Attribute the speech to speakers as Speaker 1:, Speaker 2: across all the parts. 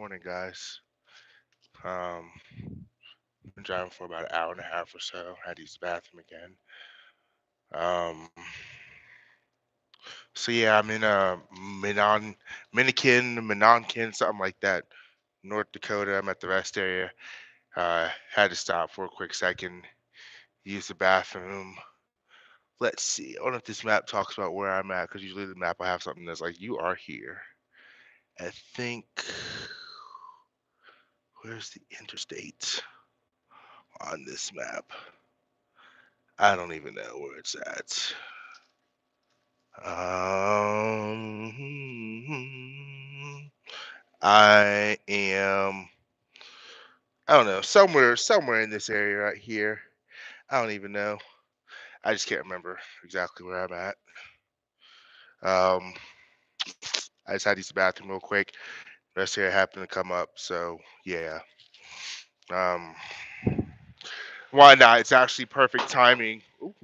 Speaker 1: morning, guys. Um, been driving for about an hour and a half or so. Had to use the bathroom again. Um, so yeah, I'm in Menonkin, something like that, North Dakota. I'm at the rest area. Had to stop for a quick second, use the bathroom. Let's see. I don't know if this map talks about where I'm at, because usually the map will have something that's like, you are here. I think, where's the interstate on this map? I don't even know where it's at. I am, I don't know, somewhere in this area right here. I don't even know. I just can't remember exactly where I'm at. Um, I just had to use the bathroom real quick. Rest here happened to come up, so yeah. Um, why not? It's actually perfect timing. Ooh,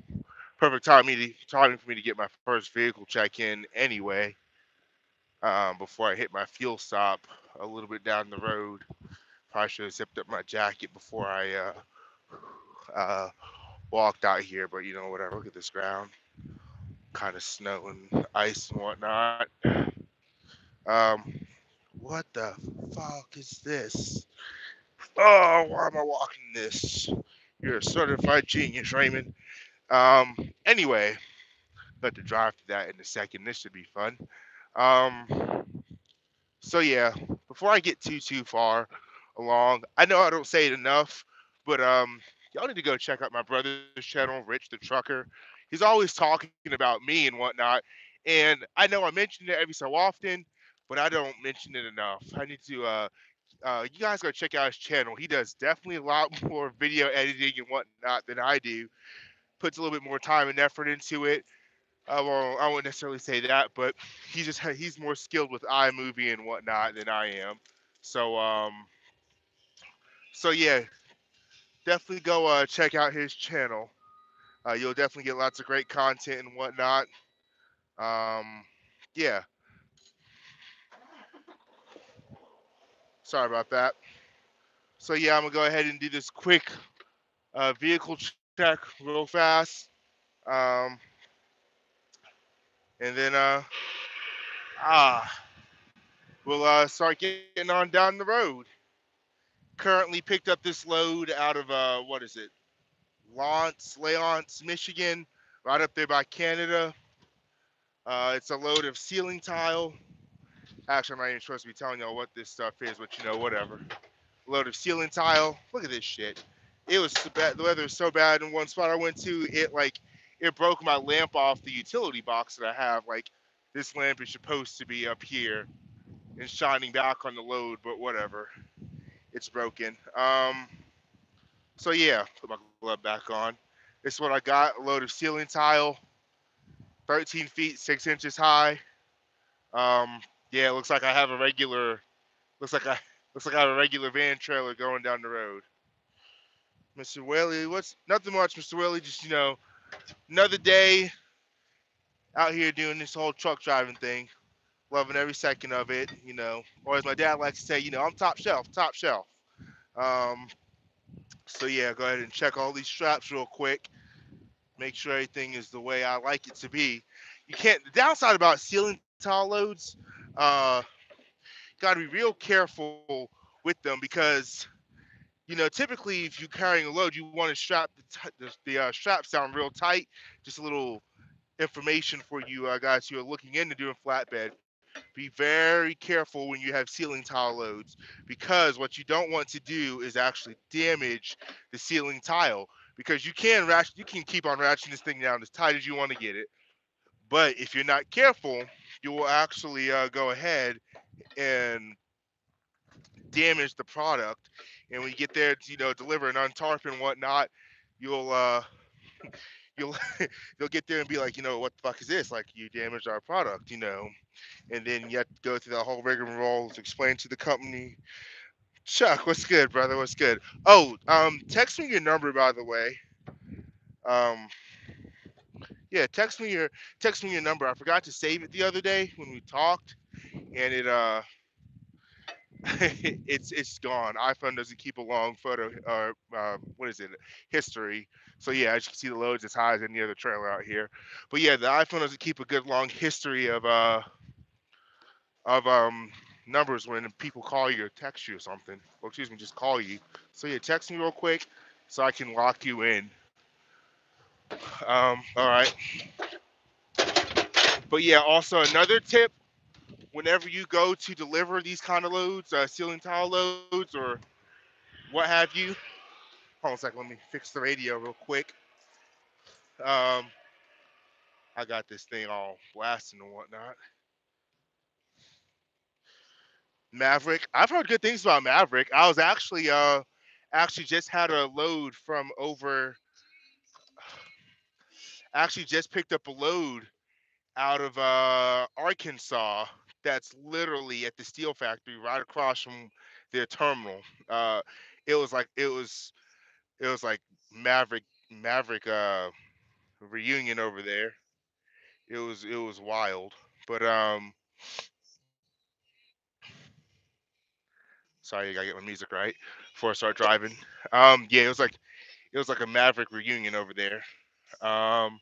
Speaker 1: perfect timing for me to get my first vehicle check in anyway. Before I hit my fuel stop a little bit down the road. Probably should have zipped up my jacket before I uh, walked out here, but whatever. Look at this ground, kind of snow and ice and whatnot. Um, what the fuck is this? Oh, why am I walking this? You're a certified genius, Raymond. Um, anyway, let to drive to that in a second. This should be fun. Um, So yeah, before I get too far along, I know I don't say it enough, but y'all need to go check out my brother's channel, Rich the Trucker. He's always talking about me and whatnot, and I know I mention it every so often, but I don't mention it enough. I need to you guys go check out his channel. He does definitely a lot more video editing and whatnot than I do. Puts a little bit more time and effort into it. I won't necessarily say that, but he's more skilled with iMovie and whatnot than I am. So so yeah, definitely go check out his channel. You'll definitely get lots of great content and whatnot. Um, yeah, sorry about that. So yeah, I'm gonna go ahead and do this quick vehicle check real fast, um, and then ah, we'll start getting on down the road. Currently picked up this load out of what is it? Leonce, Michigan, right up there by Canada. It's a load of ceiling tile. Actually, I'm not even supposed to be telling y'all what this stuff is, but whatever. Load of ceiling tile. Look at this shit. It was so bad. The weather was so bad in one spot I went to. It broke my lamp off the utility box that I have. Like, this lamp is supposed to be up here and shining back on the load, but whatever. It's broken. So yeah, put my glove back on. This is what I got: a load of ceiling tile, 13 feet 6 inches high. Yeah, it looks like I have a regular. Looks like I looks like I have a regular van trailer going down the road. Mr. Whaley, what's nothing much, Mr. Whaley? Just another day out here doing this whole truck driving thing. Loving every second of it. Or as my dad likes to say, I'm top shelf, top shelf. Um, so yeah, go ahead and check all these straps real quick. Make sure everything is the way I like it to be. You can't. The downside about ceiling tile loads, uh, got to be real careful with them because typically if you're carrying a load, you want to strap the straps down real tight. Just a little information for you guys who are looking into doing flatbed. Be very careful when you have ceiling tile loads, because what you don't want to do is actually damage the ceiling tile, because you can keep on ratcheting this thing down as tight as you want to get it. But if you're not careful, you will actually go ahead and damage the product. And when you get there to deliver and untarp and whatnot, you'll you'll you'll get there and be like, what the fuck is this? Like, you damaged our product. And then you have to go through that whole rigmarole to explain to the company. Chuck, what's good, brother? What's good? Oh, text me your number, by the way. Um, yeah, text me your number. I forgot to save it the other day when we talked, and it's gone. iPhone doesn't keep a long photo or what is it, history. So yeah, as you can see, the load's as high as any other trailer out here. But yeah, the iPhone doesn't keep a good long history of numbers when people call you or text you or something. Or excuse me, just call you. So yeah, text me real quick so I can lock you in. All right. But yeah, also another tip: whenever you go to deliver these kind of loads, ceiling tile loads or what have you. Hold on a second. Let me fix the radio real quick. Um, I got this thing all blasting and whatnot. Maverick. I've heard good things about Maverick. I was actually just had a load from over. Actually just picked up a load out of Arkansas. That's literally at the steel factory right across from their terminal. Uh, it was like Maverick reunion over there. It was wild. But sorry, I gotta get my music right before I start driving. Yeah, it was like a Maverick reunion over there. Um,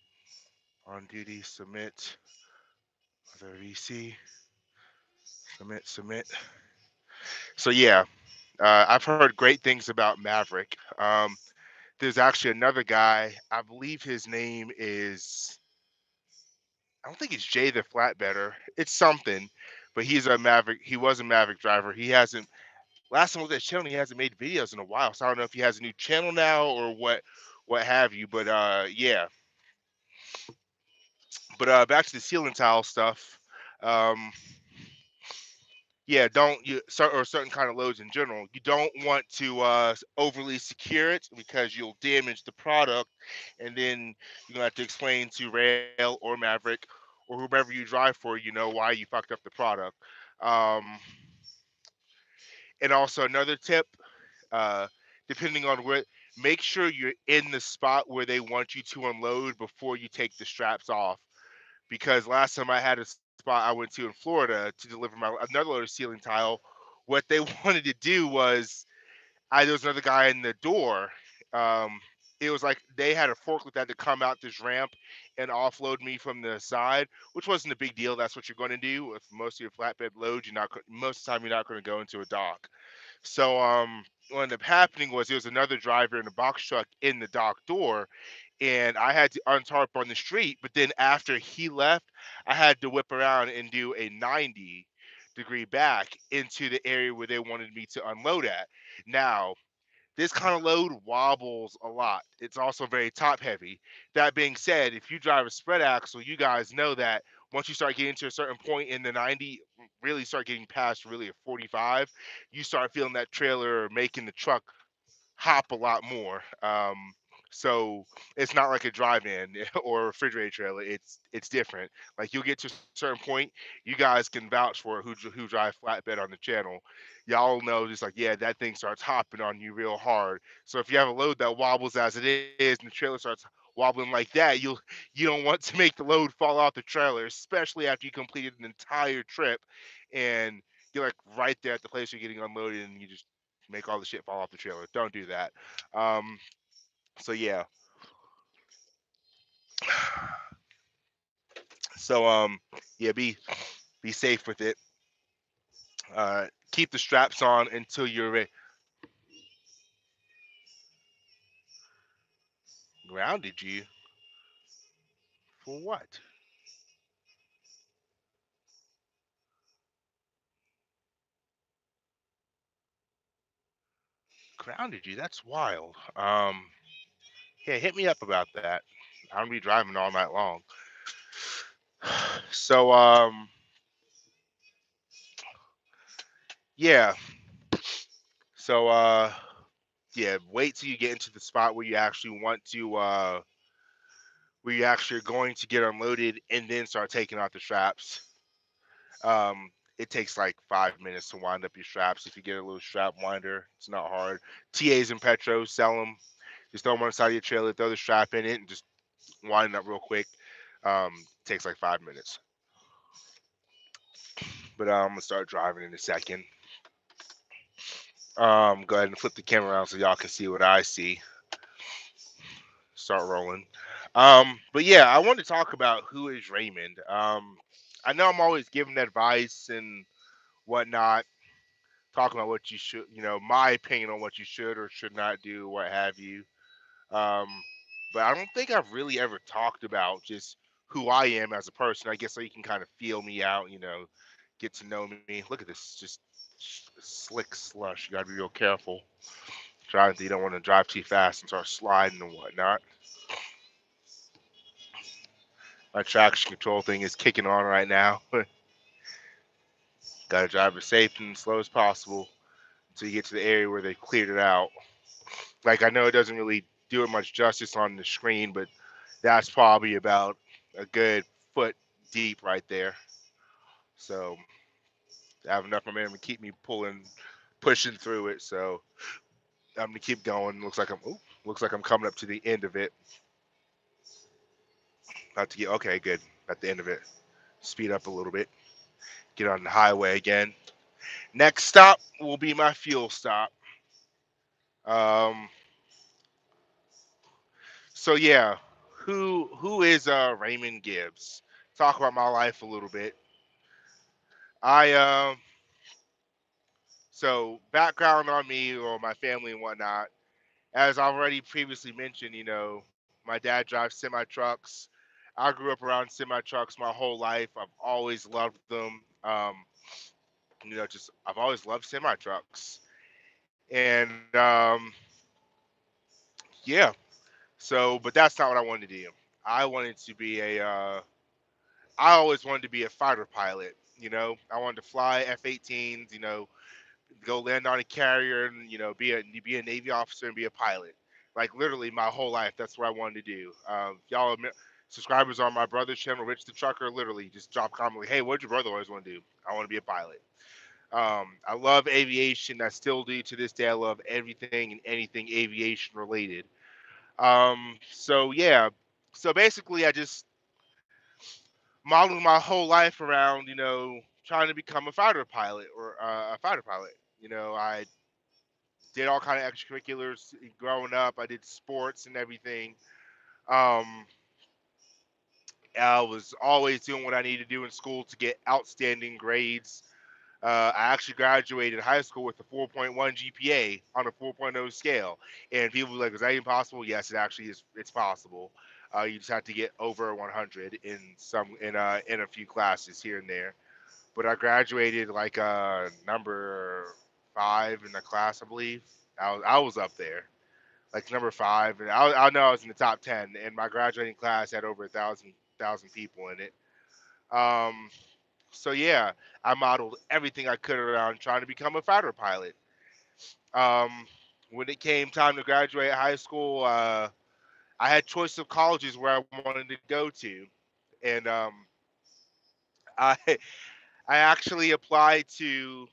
Speaker 1: on duty, submit, other VC, submit. So yeah, I've heard great things about Maverick. There's actually another guy. I believe his name is. I don't think it's Jay the Flatbedder. It's something, but he's a Maverick. He was a Maverick driver. He hasn't. Last time I looked at his channel, he hasn't made videos in a while. So I don't know if he has a new channel now or what have you. But yeah. But back to the ceiling tile stuff. Um, yeah, don't you or certain kind of loads in general. You don't want to overly secure it because you'll damage the product, and then you're gonna have to explain to Rail or Maverick or whomever you drive for, why you fucked up the product. Um, and also another tip, uh, depending on where, make sure you're in the spot where they want you to unload before you take the straps off. Because last time I had a spot I went to in Florida to deliver my another load of ceiling tile, what they wanted to do was there was another guy in the door. Um, it was like they had a forklift that had to come out this ramp and offload me from the side, which wasn't a big deal. That's what you're going to do with most of your flatbed loads. Most of the time you're not going to go into a dock. So what ended up happening was there was another driver in a box truck in the dock door, and I had to untarp on the street. But then after he left, I had to whip around and do a 90-degree back into the area where they wanted me to unload at. Now, this kind of load wobbles a lot. It's also very top heavy. That being said, if you drive a spread axle, you guys know that once you start getting to a certain point in the 90, really start getting past really a 45, you start feeling that trailer making the truck hop a lot more. So it's not like a drive-in or a refrigerator trailer. It's different. Like you'll get to a certain point, you guys can vouch for it who drive flatbed on the channel. Y'all know just like yeah, that thing starts hopping on you real hard. So if you have a load that wobbles as it is, and the trailer starts wobbling like that, you don't want to make the load fall off the trailer, especially after you completed an entire trip, and you're like right there at the place you're getting unloaded, and you just make all the shit fall off the trailer. Don't do that. Um, so yeah. So yeah, be safe with it. Keep the straps on until you're ready. Grounded you for what? Grounded you? That's wild. Yeah, hit me up about that. I'm gonna be driving all night long. So yeah. So yeah, wait till you get into the spot where you actually want to where you actually are going to get unloaded and then start taking out the straps. It takes like 5 minutes to wind up your straps. If you get a little strap winder, it's not hard. TAs and Petros sell them. Just throw them on the side of your trailer, throw the strap in it, and just wind it up real quick. Takes like 5 minutes. But I'm gonna start driving in a second. Go ahead and flip the camera around so y'all can see what I see. Start rolling. But yeah, I want to talk about who is Raymond. I know I'm always giving advice and whatnot, talking about what you should, my opinion on what you should or should not do, what have you. Um, but I don't think I've really ever talked about just who I am as a person. I guess so you can kind of feel me out, get to know me. Look at this, just slick slush. You gotta be real careful. You don't want to drive too fast and start sliding and whatnot. My traction control thing is kicking on right now. Gotta drive as safe and slow as possible until you get to the area where they cleared it out. Like, I know it doesn't really do it much justice on the screen, but that's probably about a good foot deep right there. So I have enough momentum to keep me pushing through it. So I'm gonna keep going. Looks like I'm coming up to the end of it. About to get okay, good. At the end of it, speed up a little bit. Get on the highway again. Next stop will be my fuel stop. Um, so yeah, who is Raymond Gibbs? Talk about my life a little bit. I So background on me or my family and whatnot. As I've already previously mentioned, my dad drives semi trucks. I grew up around semi trucks my whole life. I've always loved them. Just I've always loved semi trucks, and yeah. But that's not what I wanted to do. I wanted to be I always wanted to be a fighter pilot. I wanted to fly F-18s. Go land on a carrier and be a Navy officer and be a pilot. Like literally my whole life, that's what I wanted to do. Subscribers on my brother's channel, Rich the Trucker, literally just drop comment like, "Hey, what did your brother always want to do? I want to be a pilot." I love aviation. I still do to this day. I love everything and anything aviation related. So yeah, so basically, I just modeled my whole life around, trying to become a fighter pilot or a fighter pilot. I did all kind of extracurriculars growing up. I did sports and everything. Um, I was always doing what I needed to do in school to get outstanding grades. I actually graduated high school with a 4.1 GPA on a 4.0 scale. And people were like, "Is that even possible?" Yes, it actually is. It's possible. You just have to get over 100 in a few classes here and there. But I graduated like number 5 in the class, I believe. I was up there like number 5, and I know I was in the top 10. And my graduating class had over a thousand people in it. Um, so yeah, I modeled everything I could around trying to become a fighter pilot. Um, when it came time to graduate high school, I had choice of colleges where I wanted to go to, and I I actually applied to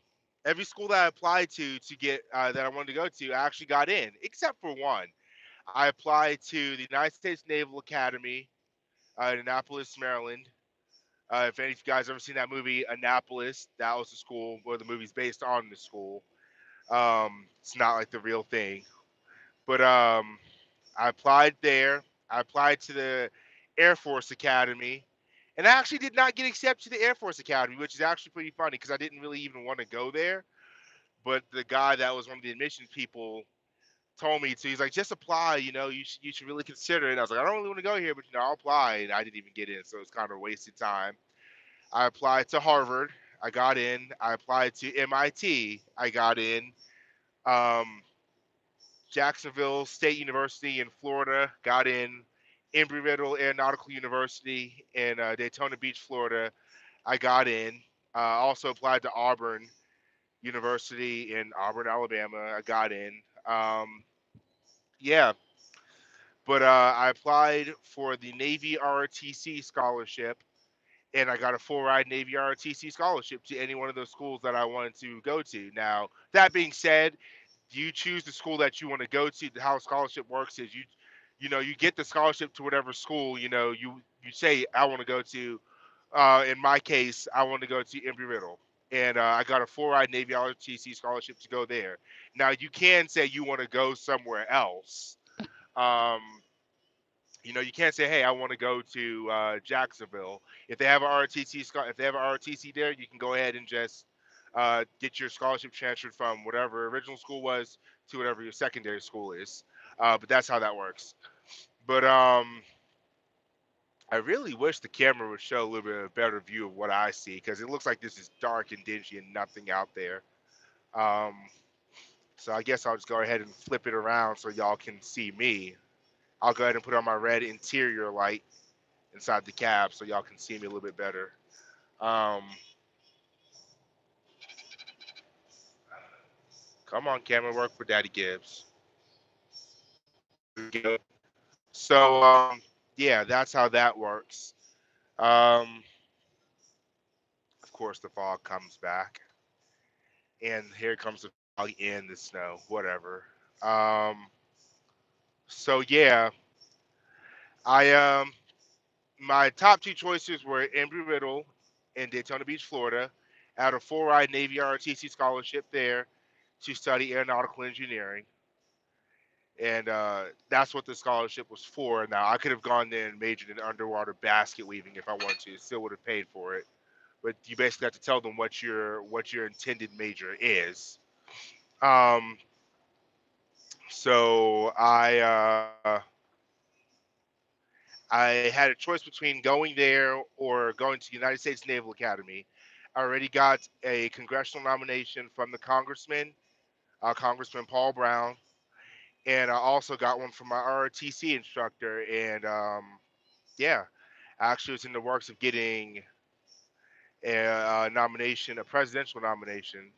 Speaker 1: every school that I applied to get that I wanted to go to. I actually got in, except for one. I applied to the United States Naval Academy in Annapolis, Maryland. If any of you guys ever seen that movie Annapolis, that was the school where the movie's based on the school. It's not like the real thing, but I applied there. I applied to the Air Force Academy, and I actually did not get accepted to the Air Force Academy, which is actually pretty funny because I didn't really even want to go there. But the guy that was one of the admissions people told me to. He's like, just apply. You should really consider it. I was like, I don't really want to go here, but I'll apply. And I didn't even get in, so it's kind of a wasted time. I applied to Harvard. I got in. I applied to MIT. I got in. Um, Jacksonville State University in Florida. Got in. Embry-Riddle Aeronautical University in Daytona Beach, Florida. I got in. Also applied to Auburn University in Auburn, Alabama. I got in. Yeah, but I applied for the Navy ROTC scholarship, and I got a full ride Navy ROTC scholarship to any one of those schools that I wanted to go to. Now, that being said, you choose the school that you want to go to. How scholarship works is you get the scholarship to whatever school you say I want to go to. In my case, I want to go to Embry Riddle. and I got a full-ride Navy ROTC scholarship to go there. Now you can say you want to go somewhere else. Um, you can't say, "Hey, I want to go to Jacksonville." If they have an ROTC, if they have an ROTC there, you can go ahead and just get your scholarship transferred from whatever original school was to whatever your secondary school is. But that's how that works. But I really wish the camera would show a little bit of a better view of what I see, because it looks like this is dark and dingy and nothing out there. Um, so I guess I'll just go ahead and flip it around so y'all can see me. I'll go ahead and put on my red interior light inside the cab so y'all can see me a little bit better. Um, Come on, camera, work for Daddy Gibbs. There we go. So yeah, that's how that works. Um, of course, the fog comes back, and here comes the fog and the snow. Whatever. Um, so yeah, I my top two choices were Embry-Riddle in Daytona Beach, Florida. I had a full-ride Navy ROTC scholarship there to study aeronautical engineering, and that's what the scholarship was for. Now I could have gone there and majored in underwater basket weaving if I wanted to. Still would have paid for it, but you basically have to tell them what your intended major is. Um, so I had a choice between going there or going to the United States Naval Academy. I already got a congressional nomination from the congressman, Congressman Paul Brown, and I also got one from my ROTC instructor. And yeah, I actually was in the works of getting a nomination, a presidential nomination.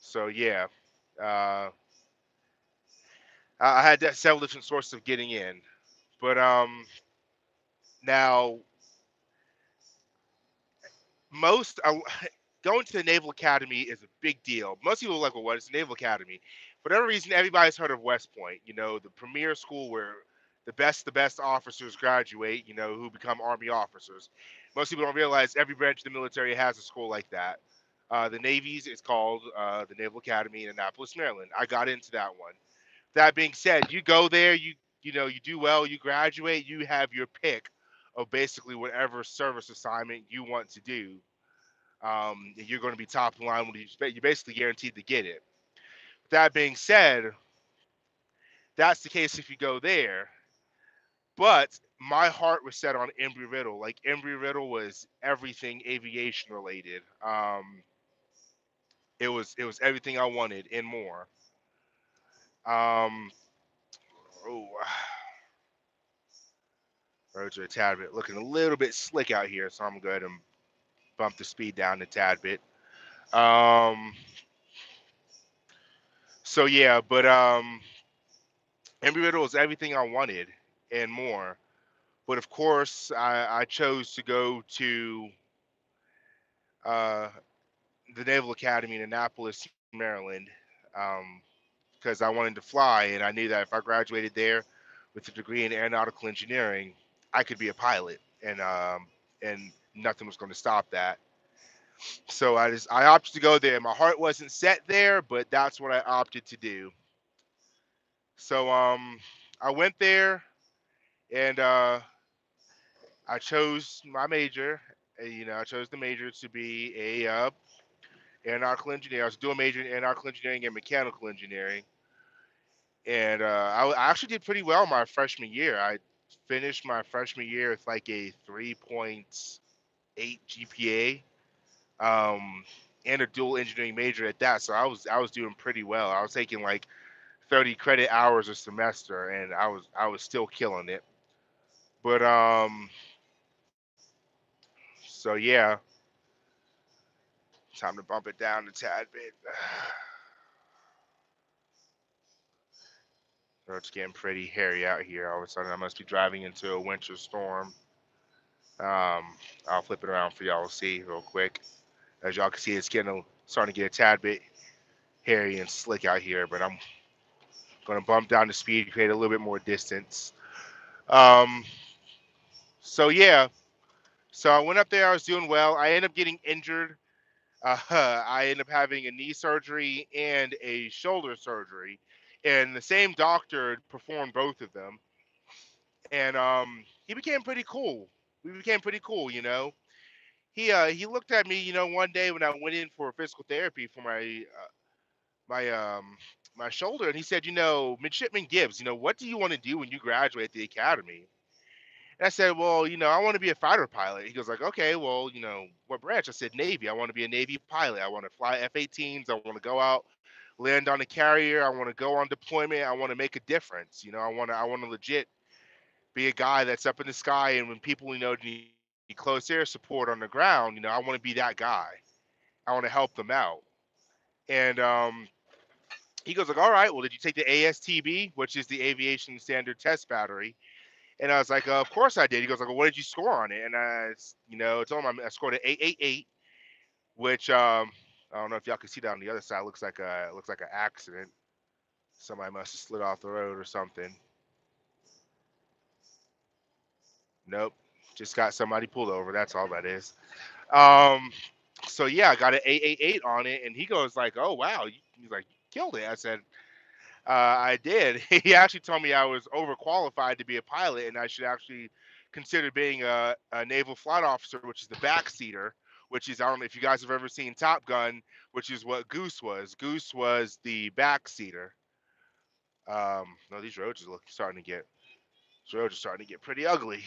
Speaker 1: So yeah, uh, I had that several different sources of getting in. But now most going to the Naval Academy is a big deal. Most people are like, well, what is the Naval Academy? For whatever reason, everybody's heard of West Point. The premier school where the best officers graduate. Who become Army officers. Most people don't realize every branch of the military has a school like that. The Navy's is called the Naval Academy in Annapolis, Maryland. I got into that one. That being said, you go there, you do well, you graduate, you have your pick of basically whatever service assignment you want to do. You're going to be top of the line when you're basically guaranteed to get it. That being said, that's the case if you go there. But my heart was set on Embry Riddle. Like Embry Riddle was everything aviation related. It was everything I wanted and more. Um, oh, roads are a tad bit looking a little bit slick out here, so I'm gonna go ahead and bump the speed down a tad bit. Um, so yeah, but Embry Riddle was everything I wanted and more. But of course, I chose to go to uh, the Naval Academy in Annapolis, Maryland, because I wanted to fly, and I knew that if I graduated there with a degree in aeronautical engineering, I could be a pilot, and nothing was going to stop that. So I opted to go there. My heart wasn't set there, but that's what I opted to do. So I went there, and I chose my major. I chose the major to be a aeronautical engineer. I was doing a major in aeronautical engineering and mechanical engineering, and I actually did pretty well my freshman year. I finished my freshman year with like a 3.8 GPA, and a dual engineering major at that. So I was doing pretty well. I was taking like 30 credit hours a semester, and I was still killing it. But so yeah, time to bump it down a tad bit. So it's getting pretty hairy out here. All of a sudden, I must be driving into a winter storm. I'll flip it around for y'all to see real quick. As y'all can see, it's starting to get a tad bit hairy and slick out here, but I'm going to bump down the speed, create a little bit more distance. Um, so yeah, so I went up there. I was doing well. I ended up getting injured I ended up having a knee surgery and a shoulder surgery, and the same doctor performed both of them. And he became pretty cool. We became pretty cool, you know. He looked at me, you know, one day when I went in for physical therapy for my my shoulder, and he said, you know, Midshipman Gibbs, you know, what do you want to do when you graduate the academy? And I said, well, you know, I want to be a fighter pilot. He goes like, okay, well, you know, what branch? I said, Navy. I want to be a Navy pilot. I want to fly F-18s. I want to go out, land on a carrier. I want to go on deployment. I want to make a difference. You know, I want to legit be a guy that's up in the sky. And when people, you know, need close air support on the ground, you know, I want to be that guy. I want to help them out. And he goes like, all right, well, did you take the ASTB, which is the Aviation Standard Test Battery? And I was like, of course I did. He goes like, well, what did you score on it? And you know, told him I scored an 888, which I don't know if y'all can see that on the other side. It looks like an accident. Somebody must have slid off the road or something. Nope, just got somebody pulled over. That's all that is. Um, so yeah, I got an 888 on it, and he goes like, oh wow, he's like, you killed it. I said, I did. He actually told me I was overqualified to be a pilot, and I should actually consider being a naval flight officer, which is the backseater. Which is, I don't know if you guys have ever seen Top Gun, which is what Goose was. Goose was the backseater. No, these roads are starting to get pretty ugly.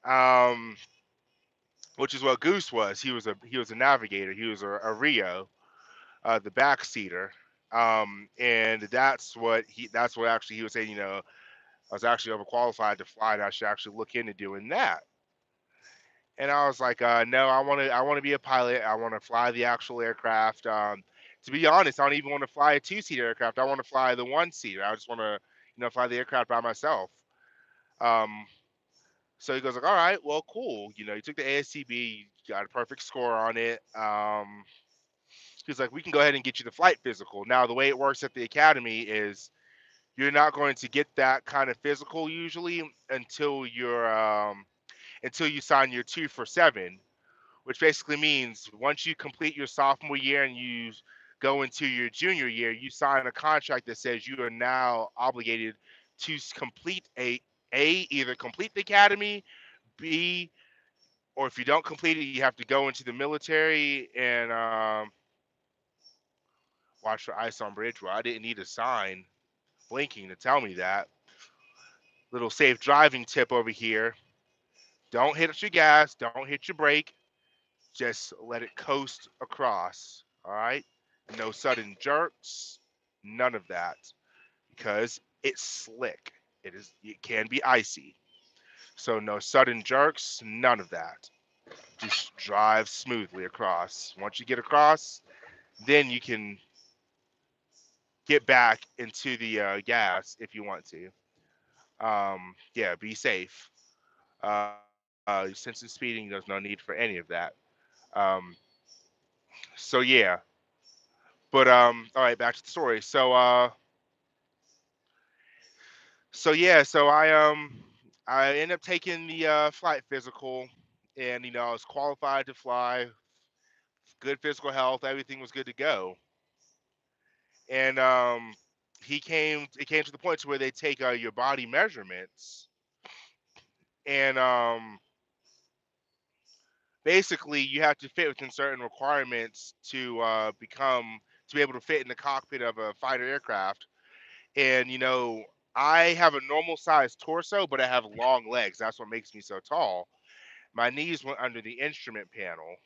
Speaker 1: Um, which is what Goose was. He was a navigator. He was a Rio, the backseater. And that's what actually he was saying. You know, I was actually overqualified to fly, and I should actually look into doing that. And I was like, no, I want to be a pilot. I want to fly the actual aircraft. To be honest, I don't even want to fly a two-seat aircraft. I want to fly the one-seater. I just want to, you know, fly the aircraft by myself. Um, so he goes like, all right, well, cool. You know, you took the ASCB, you got a perfect score on it. He's like, we can go ahead and get you the flight physical. Now, the way it works at the academy is you're not going to get that kind of physical usually until you sign your 2 for 7, which basically means once you complete your sophomore year and you go into your junior year, you sign a contract that says you are now obligated to complete either complete the academy, B, or if you don't complete it, you have to go into the military and watch for ice on bridge. Well, I didn't need a sign blinking to tell me that. Little safe driving tip over here. Don't hit your gas. Don't hit your brake. Just let it coast across. All right. No sudden jerks. None of that because it's slick. It can be icy. So no sudden jerks. None of that. Just drive smoothly across. Once you get across, then you can get back into the gas if you want to. Yeah, be safe. Since it's speeding, there's no need for any of that. Um, so yeah, but all right, back to the story. So yeah, I ended up taking the flight physical, and you know I was qualified to fly, good physical health, everything was good to go, and it came to the point to where they take your body measurements, and basically you have to fit within certain requirements to be able to fit in the cockpit of a fighter aircraft. And you know, I have a normal sized torso, but I have long legs. That's what makes me so tall. My knees went under the instrument panel.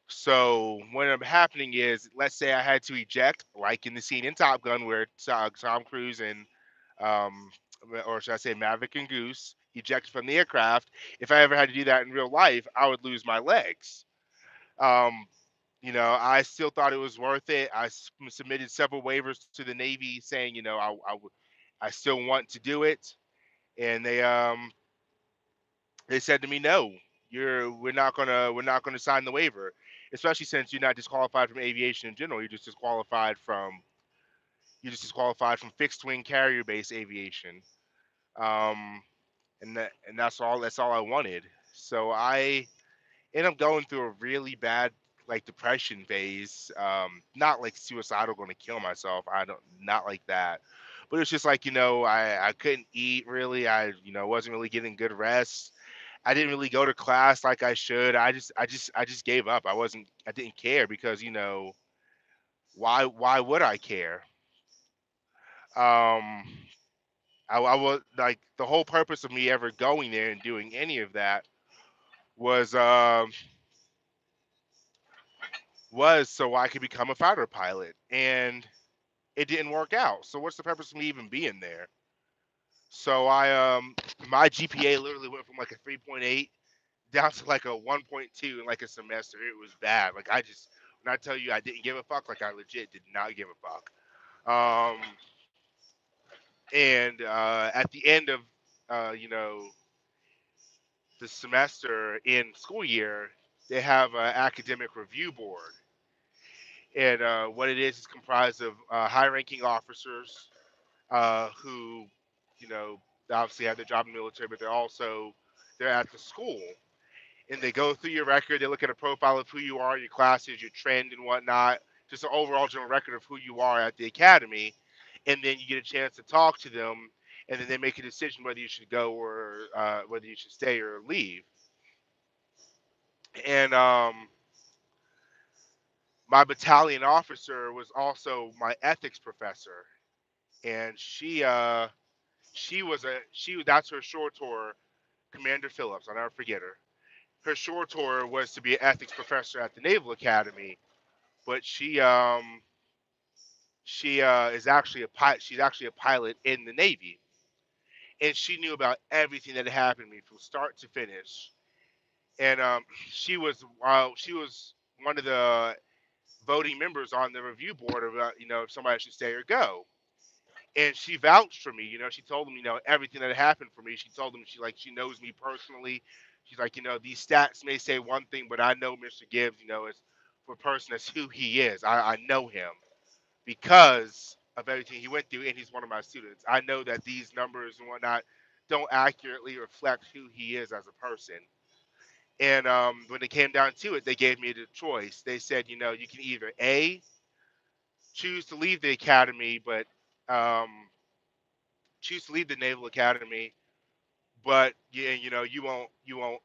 Speaker 1: So what ended up happening is, let's say I had to eject, like in the scene in Top Gun where Tom Cruise and, um, or should I say Maverick and Goose ejected from the aircraft. If I ever had to do that in real life, I would lose my legs. Um, you know, I still thought it was worth it. Submitted several waivers to the Navy saying, you know, I still want to do it, and they said to me, no, we're not gonna sign the waiver, especially since you're not disqualified from aviation in general. You're just disqualified from fixed wing carrier based aviation. Um, and that's all I wanted. So I ended up going through a really bad like depression phase. Not like suicidal, going to kill myself. I don't, not like that. But it's just like, I couldn't eat really. I, wasn't really getting good rest. I didn't really go to class like I should. I just gave up. I didn't care because, why would I care? Um, I was like, the whole purpose of me ever going there and doing any of that was, was so I could become a fighter pilot, and it didn't work out. So what's the purpose of me even being there? So my GPA literally went from like a 3.8 down to like a 1.2 in like a semester. It was bad. Like, when I tell you I didn't give a fuck, like I legit did not give a fuck. Um, and at the end of the semester in school year, they have an academic review board, and what it is comprised of high-ranking officers who, you know, obviously have their job in the military, but they're at the school, and they go through your record. They look at a profile of who you are, your classes, your trend, and whatnot. Just an overall general record of who you are at the academy, and then you get a chance to talk to them, and then they make a decision whether you should go or whether you should stay or leave. And my battalion officer was also my ethics professor, and she that's her short tour, Commander Phillips. I'll never forget her. Her short tour was to be an ethics professor at the Naval Academy, but she is actually a pilot. She's actually a pilot in the Navy, and she knew about everything that had happened to me from start to finish. And she was one of the voting members on the review board about, if somebody should stay or go. And she vouched for me. She told them, everything that happened for me. She told them she knows me personally. She's like, these stats may say one thing, but I know Mr. Gibbs, is for a person that's who he is. I know him because of everything he went through, and he's one of my students. I know that these numbers and whatnot don't accurately reflect who he is as a person. And when it came down to it, they gave me the choice. They said, you can either A, choose to leave the academy, but choose to leave the Naval Academy, but yeah, you won't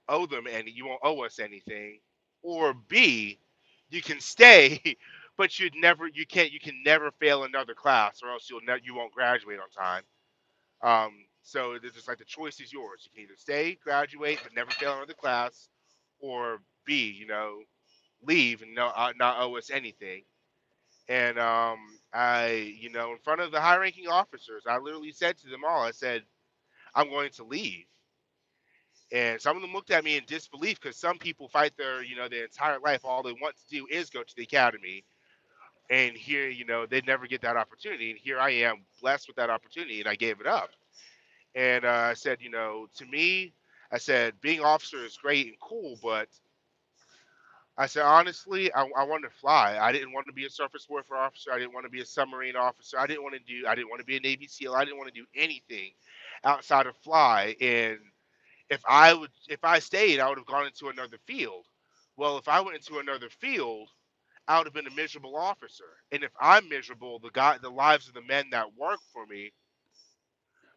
Speaker 1: owe them any, you won't owe us anything, or B, you can stay, but you can never fail another class, or else you won't graduate on time. So it's just like the choice is yours. You can either stay, graduate, but never fail another class, or B, leave and not owe us anything. And in front of the high-ranking officers, I literally said to them all, I said, I'm going to leave. And some of them looked at me in disbelief because some people fight their entire life. All they want to do is go to the academy. And here, they never get that opportunity. And here I am, blessed with that opportunity, and I gave it up. And I said, to me, I said, being officer is great and cool, but I said, honestly, I wanted to fly. I didn't want to be a surface warfare officer. I didn't want to be a submarine officer. I didn't want to be a Navy SEAL. I didn't want to do anything outside of fly. And if I stayed, I would have gone into another field. Well, if I went into another field, I would have been a miserable officer. And if I'm miserable, the lives of the men that work for me.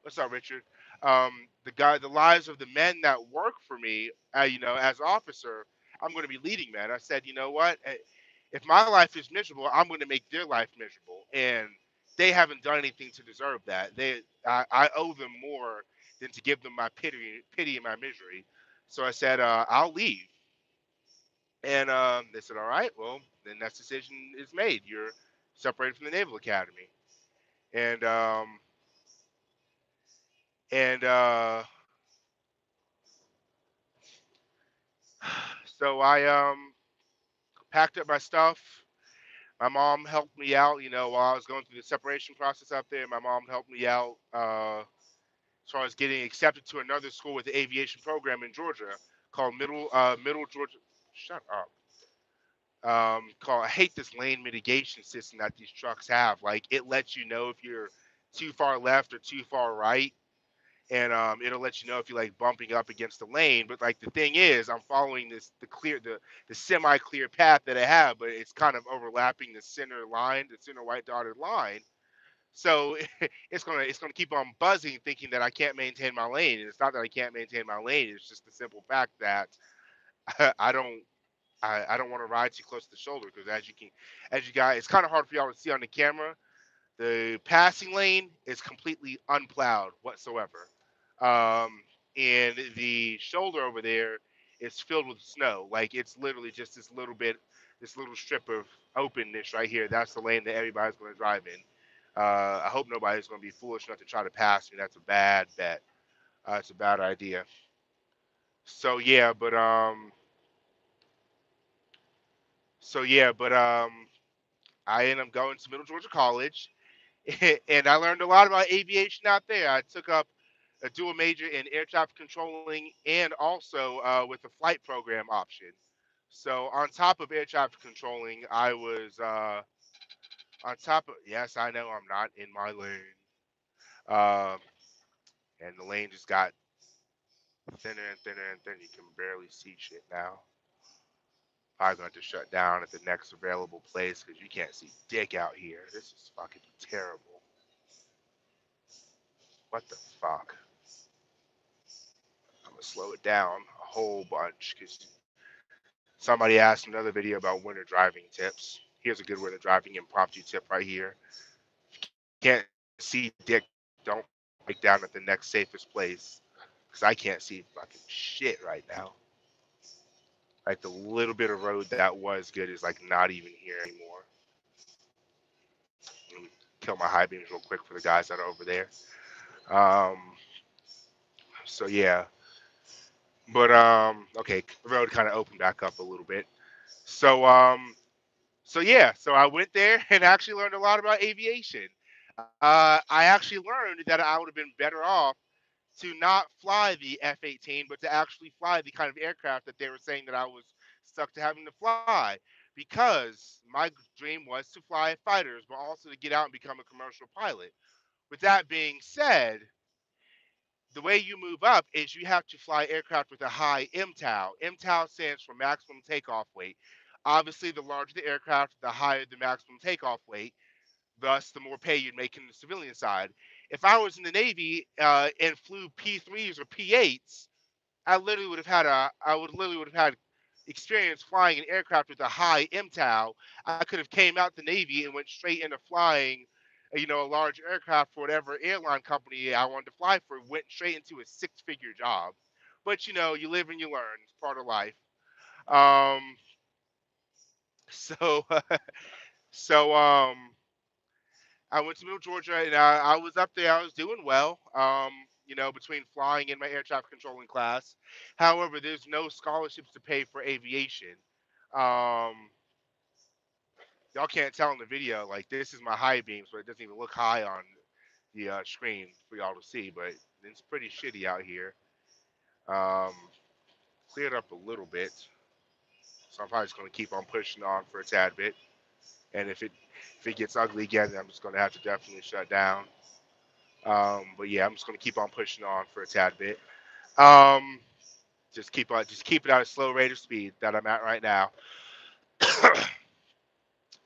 Speaker 1: What's up, Richard? The lives of the men that work for me, as officer, I'm going to be leading men. I said, you know what? If my life is miserable, I'm going to make their life miserable, and they haven't done anything to deserve that. I owe them more than to give them my pity and my misery. So I said, I'll leave, and they said, all right, well, then that decision is made. You're separated from the Naval Academy, and and so I packed up my stuff. My mom helped me out, while I was going through the separation process out there. My mom helped me out as far as getting accepted to another school with the aviation program in Georgia called Middle Georgia. Shut up. I hate this lane mitigation system that these trucks have. Like, it lets you know if you're too far left or too far right. and it'll let you know if you're like bumping up against the lane. But like the thing is, I'm following the semi clear path that I have, but it's kind of overlapping the center line, the center white dotted line. So it's gonna keep on buzzing, thinking that I can't maintain my lane. And it's not that I can't maintain my lane. It's just the simple fact that I don't I don't want to ride too close to the shoulder because as you guys, it's kind of hard for y'all to see on the camera. The passing lane is completely unplowed whatsoever. Um, and the shoulder over there is filled with snow. Like it's literally just this little strip of openness right here. That's the lane that everybody's going to drive in. I hope nobody's going to be foolish enough to try to pass me. That's a bad bet. It's a bad idea. So yeah, but so yeah, but I ended up going to Middle Georgia College, and I learned a lot about aviation out there. I took up a dual major in air traffic controlling and also with the flight program option. So on top of air traffic controlling, I was on top of, yes, I know I'm not in my lane, um, and the lane just got thinner and thinner and thinner. You can barely see shit now. I'm going to shut down at the next available place because you can't see dick out here. This is fucking terrible. What the fuck? I'm gonna slow it down a whole bunch because somebody asked another video about winter driving tips. Here's a good winter driving impromptu tip right here. Can't see dick, don't break down at the next safest place because I can't see fucking shit right now. Like the little bit of road that was good is like not even here anymore. Let me kill my high beams real quick for the guys that are over there. Um, so yeah, but okay, the road kind of opened back up a little bit. So so yeah, so I went there and actually learned a lot about aviation. I actually learned that I would have been better off to not fly the F-18, but to actually fly the kind of aircraft that they were saying that I was stuck to having to fly, because my dream was to fly fighters, but also to get out and become a commercial pilot. With that being said, the way you move up is you have to fly aircraft with a high MTOW. MTOW stands for maximum takeoff weight. Obviously, the larger the aircraft, the higher the maximum takeoff weight. Thus, the more pay you'd make in the civilian side. If I was in the Navy and flew P3s or P8s, I would literally would have had experience flying an aircraft with a high MTOW. I could have came out the Navy and went straight into flying, a large aircraft for whatever airline company I wanted to fly for. Went straight into a six-figure job. But you live and you learn. It's part of life. Um, so so I went to Middle Georgia, and I was up there. I was doing well, between flying and my air traffic controlling class. However, there's no scholarships to pay for aviation. Um, y'all can't tell in the video, like this is my high beam, so it doesn't even look high on the screen for y'all to see, but it's pretty shitty out here. Um, Cleared up a little bit, so I'm probably just going to keep on pushing on for a tad bit. And if it gets ugly again, I'm just going to have to definitely shut down. But yeah, I'm just gonna keep on pushing on for a tad bit. Um, just keep it at a slow rate of speed that I'm at right now.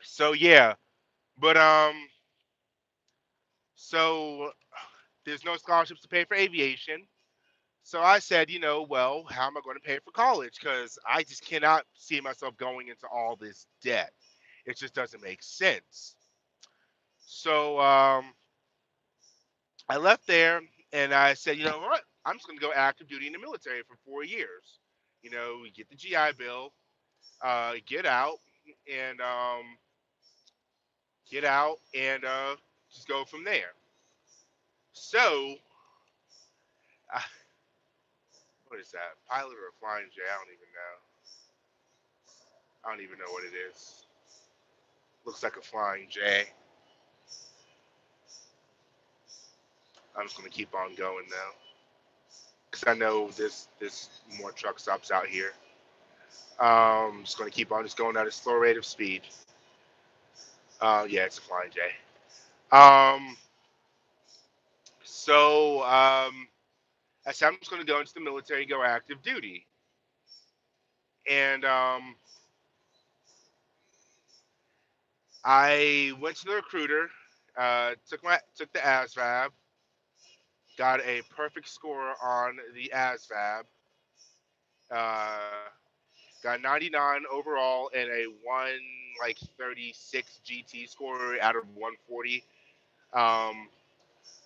Speaker 1: So yeah, but so there's no scholarships to pay for aviation. So I said, well, how am I going to pay for college? Because I just cannot see myself going into all this debt. It just doesn't make sense. So I left there and I said, you know what? I'm just going to go active duty in the military for 4 years. Get the GI Bill, get out, and just go from there. So, uh, what is that? Pilot or a flying J? I don't even know. I don't even know what it is. Looks like a flying J. I'm just gonna keep on going though, because I know there's more truck stops out here. Just gonna keep on just going at a slow rate of speed. Yeah, it's a flying J. Um, so I said, I'm just going to go into the military and go active duty. And I went to the recruiter, took the ASVAB, got a perfect score on the ASVAB, uh, got 99 overall and a 136 GT score out of 140. Um,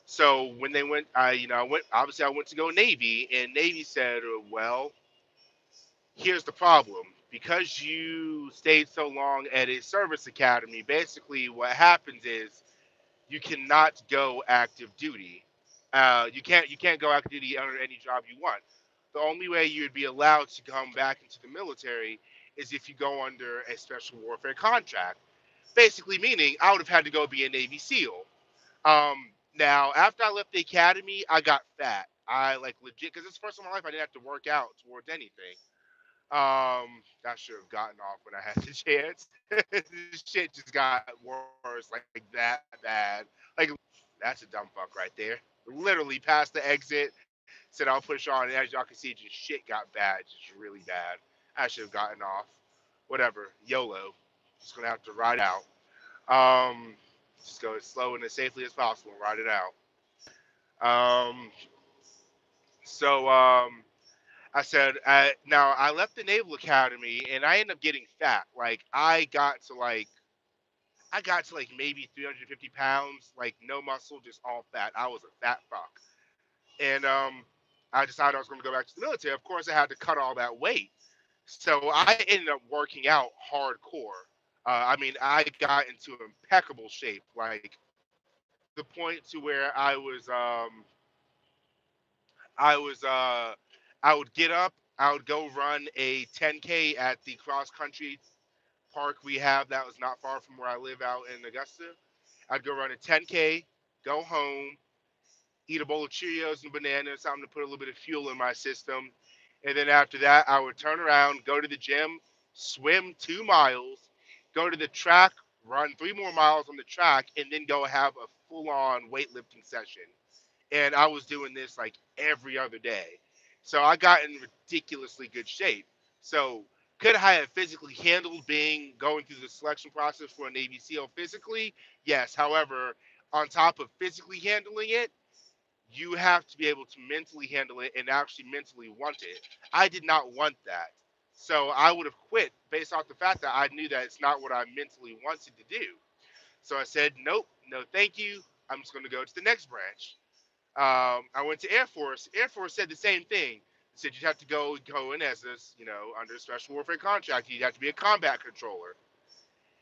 Speaker 1: so when they went, I went. Obviously, I went to go Navy, and Navy said, "Well, here's the problem. Because you stayed so long at a service academy, basically what happens is you cannot go active duty. You can't go active duty under any job you want. The only way you'd be allowed to come back into the military is if you go under a special warfare contract. Basically, meaning I would have had to go be a Navy SEAL. Now after I left the academy, I got fat. I like legit because it's the first time in my life I didn't have to work out towards anything. I should have gotten off when I had the chance. This shit just got worse, like that bad. Like that's a dumb fuck right there. Literally past the exit, said I'll push on, and as y'all can see, just shit got bad, just really bad. I should have gotten off. Whatever, YOLO. Just gonna have to ride it out. Um, just go as slow and as safely as possible and ride it out. Um, so now I left the Naval Academy and I ended up getting fat. Like I got to like maybe 350 pounds, like no muscle, just all fat. I was a fat fuck. And I decided I was going to go back to the military. Of course, I had to cut all that weight. So I ended up working out hardcore. I mean, I got into impeccable shape, like to the point to where I was I would get up, I would go run a 10K at the cross country park we have that was not far from where I live out in Augusta. I'd go run a 10K, go home, eat a bowl of Cheerios and bananas, something to put a little bit of fuel in my system. And then after that, I would turn around, go to the gym, swim 2 miles, go to the track, run 3 more miles on the track, and then go have a full on weightlifting session. And I was doing this like every other day. So I got in ridiculously good shape. So could I have physically handled being going through the selection process for a Navy SEAL physically? Yes. However, on top of physically handling it, you have to be able to mentally handle it and actually mentally want it. I did not want that. So I would have quit based off the fact that I knew that it's not what I mentally wanted to do. So I said, nope, no thank you. I'm just going to go to the next branch. I went to Air Force. Air Force said the same thing. They said you'd have to go in as this, under a special warfare contract. You'd have to be a combat controller.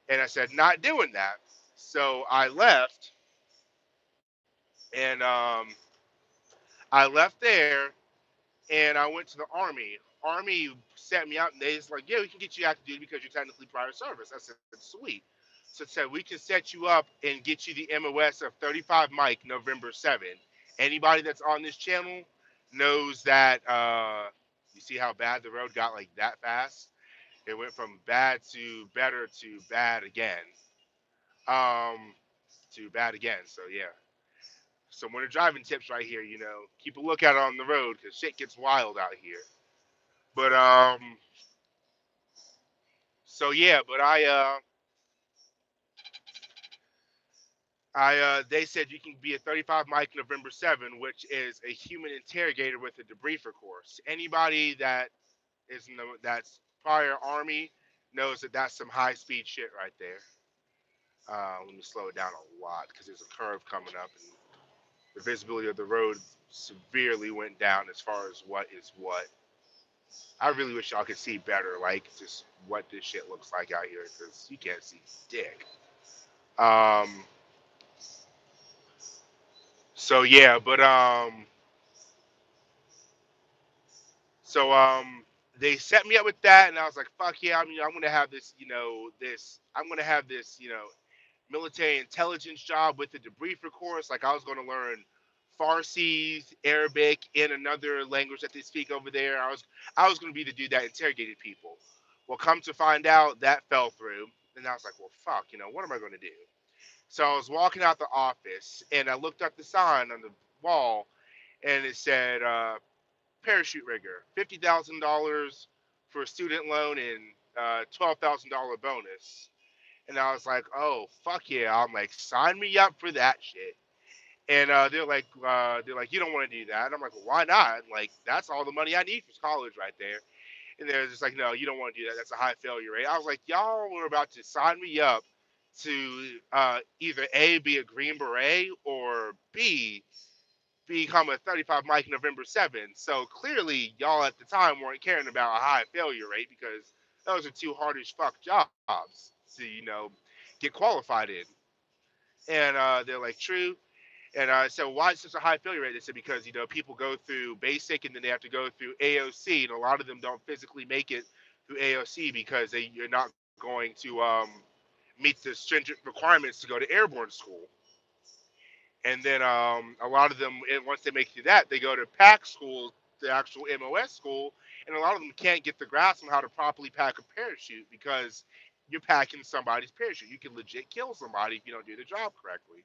Speaker 1: And I said, not doing that. So I left, and I left there, and I went to the Army. Army set me up, and they was like, yeah, we can get you active duty because you're technically prior service. I said, sweet. So it said, we can set you up and get you the MOS of 35 Mike November 7th. Anybody that's on this channel knows that, you see how bad the road got like that fast? It went from bad to better to bad again. Um, to bad again. So yeah. So when the driving tips right here, keep a lookout on the road because shit gets wild out here. But so yeah, but they said you can be a 35 Mike November 7, which is a human interrogator with a debriefer course. Anybody that's prior Army knows that that's some high speed shit right there. Let me slow it down a lot because there's a curve coming up and the visibility of the road severely went down as far as what is what. I really wish y'all could see better, like just what this shit looks like out here, because you can't see dick. Um. So yeah, but so they set me up with that, and I was like, fuck yeah, I'm gonna have this, I'm gonna have this, military intelligence job with the debriefer course. Like I was gonna learn Farsi, Arabic, and another language that they speak over there. I was gonna be the dude that interrogated people. Well, come to find out, that fell through, and I was like, well, fuck, what am I gonna do? So I was walking out the office, and I looked up the sign on the wall, and it said, parachute rigger, $50,000 for a student loan and $12,000 bonus. And I was like, oh fuck yeah! I'm like, sign me up for that shit. And they're like, you don't want to do that. And I'm like, well, why not? Like, that's all the money I need for college right there. And they're just like, no, you don't want to do that. That's a high failure rate. I was like, y'all were about to sign me up to either A, be a Green Beret, or B, become a 35 Mike November 7th. So clearly, y'all at the time weren't caring about a high failure rate because those are two hard as fuck jobs to, get qualified in. And they're like, true. And I said, well, why is such a high failure rate? They said, because, people go through basic and then they have to go through AOC. And a lot of them don't physically make it through AOC because you're not going to meet the stringent requirements to go to airborne school. And then a lot of them, once they make it through that, they go to PAC school, the actual MOS school. And a lot of them can't get the grasp on how to properly pack a parachute because you're packing somebody's parachute. You can legit kill somebody if you don't do the job correctly.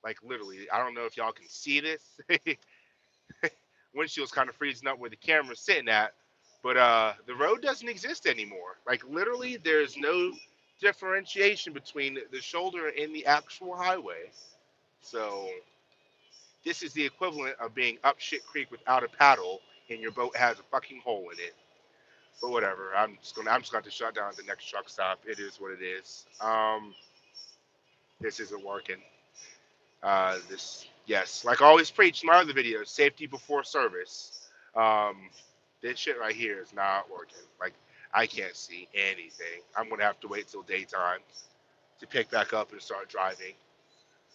Speaker 1: Like literally, I don't know if y'all can see this. Windshield's kind of freezing up where the camera's sitting at, but the road doesn't exist anymore. Like literally, there's no differentiation between the shoulder and the actual highway. So this is the equivalent of being up shit creek without a paddle, and your boat has a fucking hole in it. But whatever, I'm just going to shut down at the next truck stop. It is what it is. This isn't working. This, yes, like I always preach in my other videos, safety before service. Um, this shit right here is not working. Like, I can't see anything. I'm gonna have to wait till daytime to pick back up and start driving.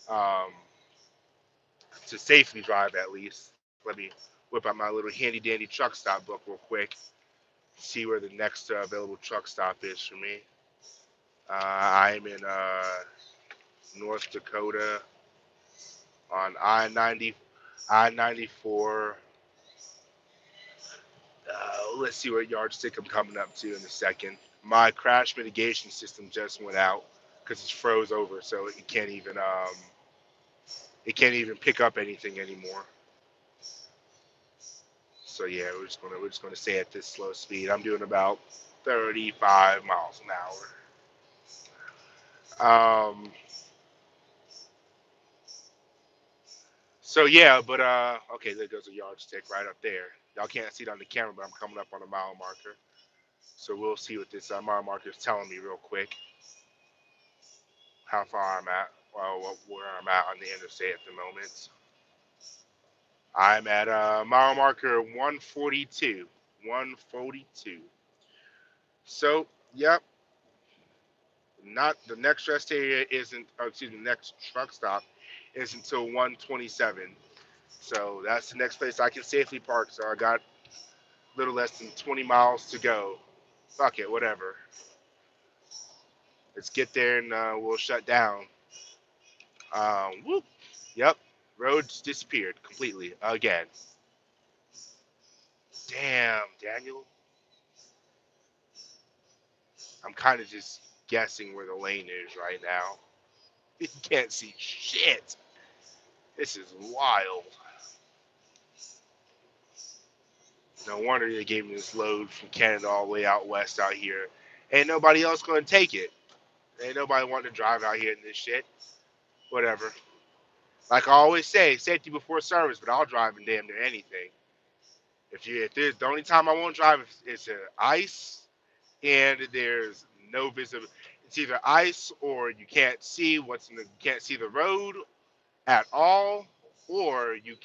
Speaker 1: Um, to safely drive at least. Let me whip out my little handy dandy truck stop book real quick. See where the next available truck stop is for me. I'm in North Dakota on I-94. Let's see what yardstick I'm coming up to in a second. My crash mitigation system just went out because it's froze over, so it can't even pick up anything anymore. So yeah, we're just gonna stay at this slow speed. I'm doing about 35 miles an hour. So yeah, but okay, there goes a yardstick right up there. Y'all can't see it on the camera, but I'm coming up on a mile marker. So we'll see what this mile marker is telling me real quick. How far I'm at, well, where I'm at on the interstate at the moment. I'm at mile marker 142. 142. So, yep, not the next rest area isn't, excuse me, the next truck stop is until 127. So that's the next place I can safely park. So I got a little less than 20 miles to go. Fuck it, whatever. Let's get there and we'll shut down. Whoop. Yep. Roads disappeared completely again. Damn, Daniel. I'm kind of just guessing where the lane is right now. You can't see shit. This is wild. No wonder they gave me this load from Canada all the way out west out here. Ain't nobody else gonna take it. Ain't nobody wanting to drive out here in this shit. Whatever. Like I always say, safety before service, but I'll drive in damn near anything. If there's the only time I won't drive is ice and there's no visible. It's either ice or you can't see you can't see the road at all, or you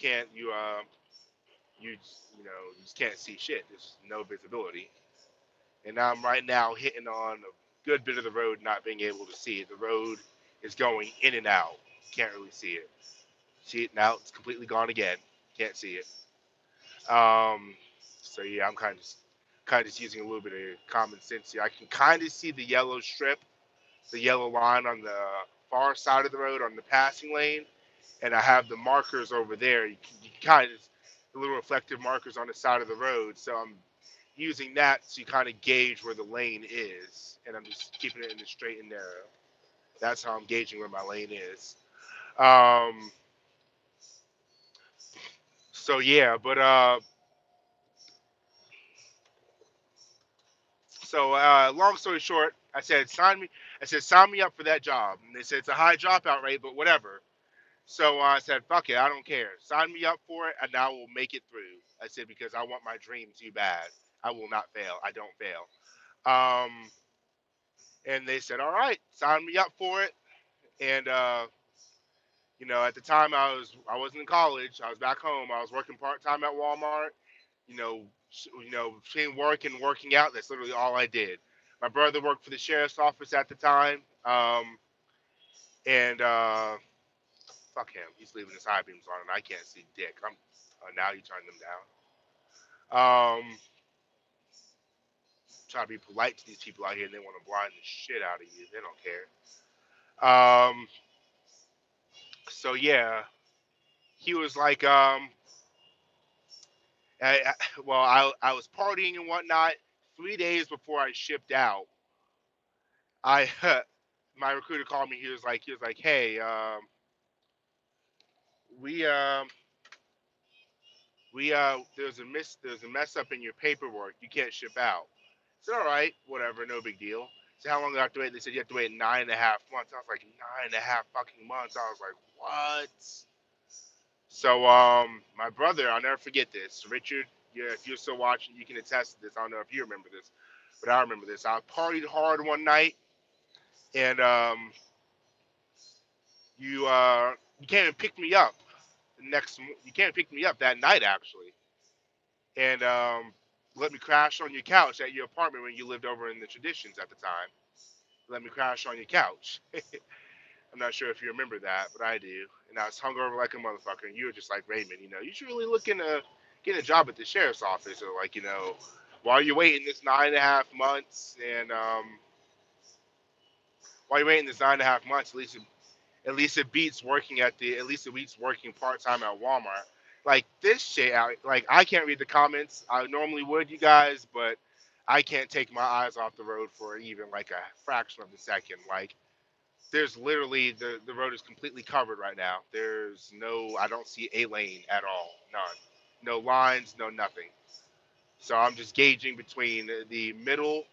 Speaker 1: just can't see shit. There's no visibility. And I'm right now hitting on a good bit of the road, not being able to see it. The road is going in and out. Can't really see it. See it now? It's completely gone again. Can't see it. Um, so yeah, I'm kind of using a little bit of common sense here. I can kind of see the yellow strip, the yellow line on the far side of the road on the passing lane, and I have the markers over there. You kind of the little reflective markers on the side of the road. So I'm using that to kind of gauge where the lane is, and I'm just keeping it in the straight and narrow. That's how I'm gauging where my lane is. Um, so yeah, but So long story short, I said sign me. I said sign me up for that job, and they said it's a high dropout rate, but whatever. So I said fuck it, I don't care. Sign me up for it, and I will make it through. I said because I want my dream too bad. I will not fail. I don't fail. Um, and they said all right, sign me up for it. And at the time I wasn't in college. I was back home. I was working part time at Walmart. Between work and working out, that's literally all I did. My brother worked for the sheriff's office at the time, and fuck him. He's leaving his high beams on, and I can't see dick. Now you turn them down. Try to be polite to these people out here, and they want to blind the shit out of you. They don't care. Um, so yeah, he was like, I was partying and whatnot. 3 days before I shipped out, I my recruiter called me. He was like, hey, we there's a mess up in your paperwork. You can't ship out. I said, all right, whatever, no big deal. So how long do I have to wait? They said you have to wait 9.5 months. I was like, 9.5 fucking months. I was like, what? So my brother, I'll never forget this. Richard, yeah, if you're still watching, you can attest to this. I don't know if you remember this, but I remember this. I partied hard one night, and you came and picked me up you came and pick me up that night actually, and let me crash on your couch at your apartment when you lived over in the Traditions at the time. Let me crash on your couch. I'm not sure if you remember that, but I do. And I was hungover like a motherfucker, and you were just like, Raymond, you should really look into getting a job at the sheriff's office, or like, while you're waiting this 9.5 months, and while you're waiting this 9.5 months, at least it beats working part time at Walmart. Like this shit out. Like I can't read the comments. I normally would, you guys, but I can't take my eyes off the road for even like a fraction of a second. Like there's literally the road is completely covered right now. I don't see a lane at all. None. No lines, no nothing. So I'm just gauging between the middle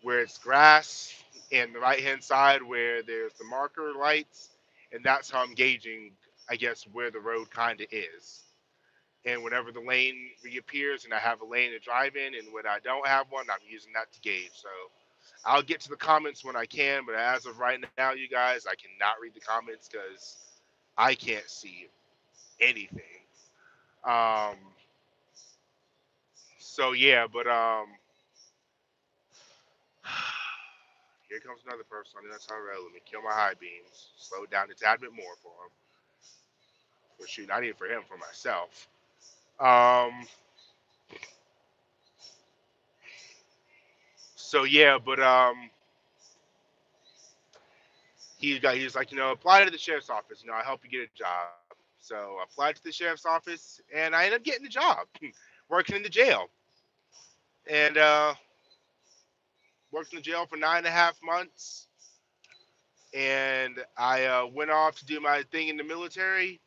Speaker 1: where it's grass and the right hand side where there's the marker lights, and that's how I'm gauging, I guess, where the road kind of is. And whenever the lane reappears and I have a lane to drive in, and when I don't have one, I'm using that to gauge. So I'll get to the comments when I can, but as of right now, you guys, I cannot read the comments because I can't see anything. Um, so yeah, but here comes another person on the inside road. Let me kill my high beams, slow it down a tad bit more for him. Well, shoot, not even for him, for myself. Um, so yeah, but he's like, apply to the sheriff's office. I'll help you get a job. So I applied to the sheriff's office, and I ended up getting the job, working in the jail, and worked in the jail for 9.5 months. And I went off to do my thing in the military,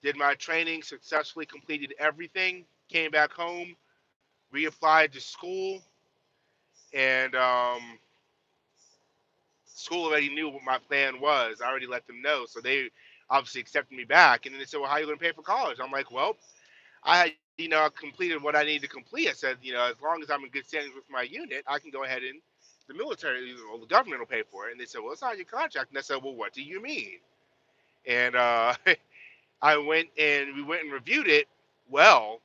Speaker 1: did my training, successfully completed everything, came back home, reapplied to school, and school already knew what my plan was. I already let them know, so they obviously accepted me back. And then they said, "Well, how are you going to pay for college?" I'm like, "Well, I completed what I needed to complete." I said, as long as I'm in good standing with my unit, I can go ahead and the military, the government will pay for it. And they said, "Well, it's not your contract." And I said, "Well, what do you mean?" And we went and reviewed it. Well,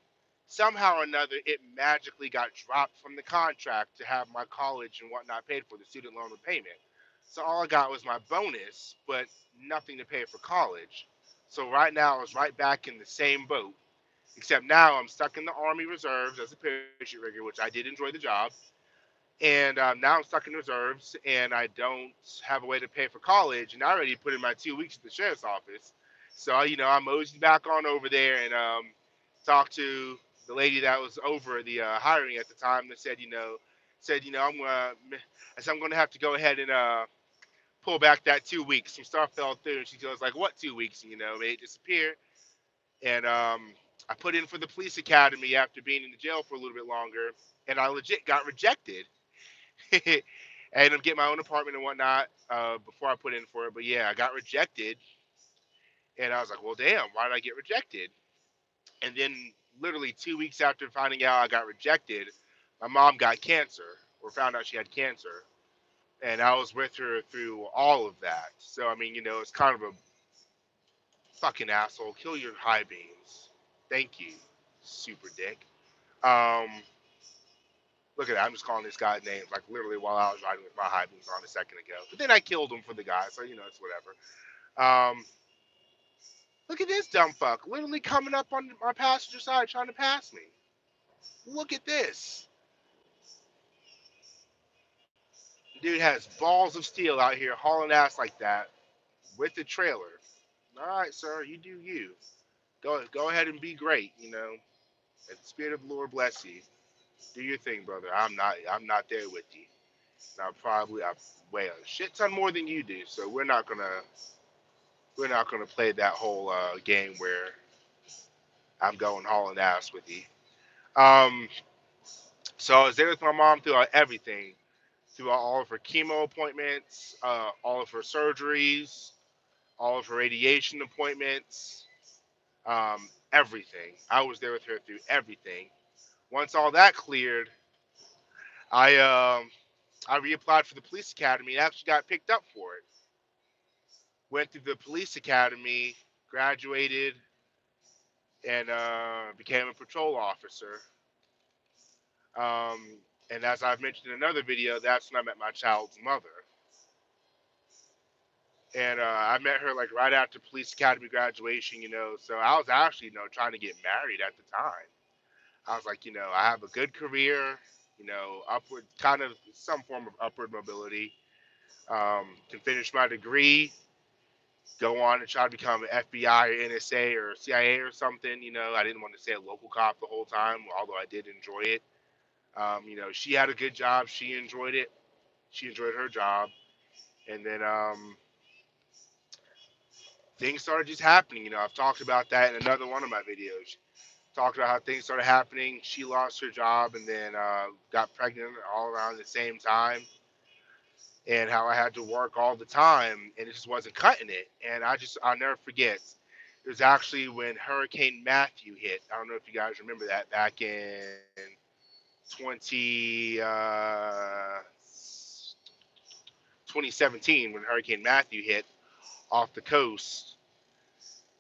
Speaker 1: somehow or another, it magically got dropped from the contract to have my college and whatnot paid for, the student loan repayment. So all I got was my bonus, but nothing to pay for college. So right now, I was right back in the same boat, except now I'm stuck in the Army Reserves as a parachute rigger, which I did enjoy the job. And now I'm stuck in reserves, and I don't have a way to pay for college. And I already put in my 2 weeks at the sheriff's office. So, I moseyed back on over there and talked to the lady that was over the hiring at the time that I'm going to have to go ahead and pull back that 2 weeks. Some stuff fell through, and she goes like, "What 2 weeks?" And, it disappeared. And I put in for the police academy after being in the jail for a little bit longer. and I legit got rejected. I ended up getting my own apartment and whatnot before I put in for it. But yeah, I got rejected, and I was like, well, damn, why did I get rejected? And then literally 2 weeks after finding out I got rejected, my mom got cancer or found out she had cancer, and I was with her through all of that. So I mean, it's kind of a fucking asshole. Kill your high beams. Thank you, super dick. Um, Look at that. I'm just calling this guy's names like literally while I was riding with my high beams on a second ago. But then I killed him for the guy, so it's whatever. Look at this dumb fuck, literally coming up on my passenger side trying to pass me. Look at this. Dude has balls of steel out here hauling ass like that with the trailer. All right, sir, you do you. Go ahead and be great. And the spirit of the Lord bless you. Do your thing, brother. I'm not there with you. And I weigh a shit ton more than you do. So we're not gonna play that whole game where I'm going hauling ass with you. Um, so I was there with my mom throughout everything, throughout all of her chemo appointments, all of her surgeries, all of her radiation appointments, everything. I was there with her through everything. Once all that cleared, I I reapplied for the police academy and actually got picked up for it. Went through the police academy, graduated, and became a patrol officer. Um, and as I've mentioned in another video, that's when I met my child's mother. And I met her like right after police academy graduation. So I was actually, trying to get married at the time. I was like, I have a good career, upward, kind of some form of upward mobility. Can finish my degree, go on and try to become an FBI or NSA or CIA or something. I didn't want to stay a local cop the whole time, although I did enjoy it. She had a good job. She enjoyed it. She enjoyed her job. And then things started just happening. I've talked about that in another one of my videos. Talked about how things started happening. She lost her job and then got pregnant all around the same time. And how I had to work all the time and it just wasn't cutting it. And I'll never forget. It was actually when Hurricane Matthew hit. I don't know if you guys remember that back in 20, 2017 when Hurricane Matthew hit off the coast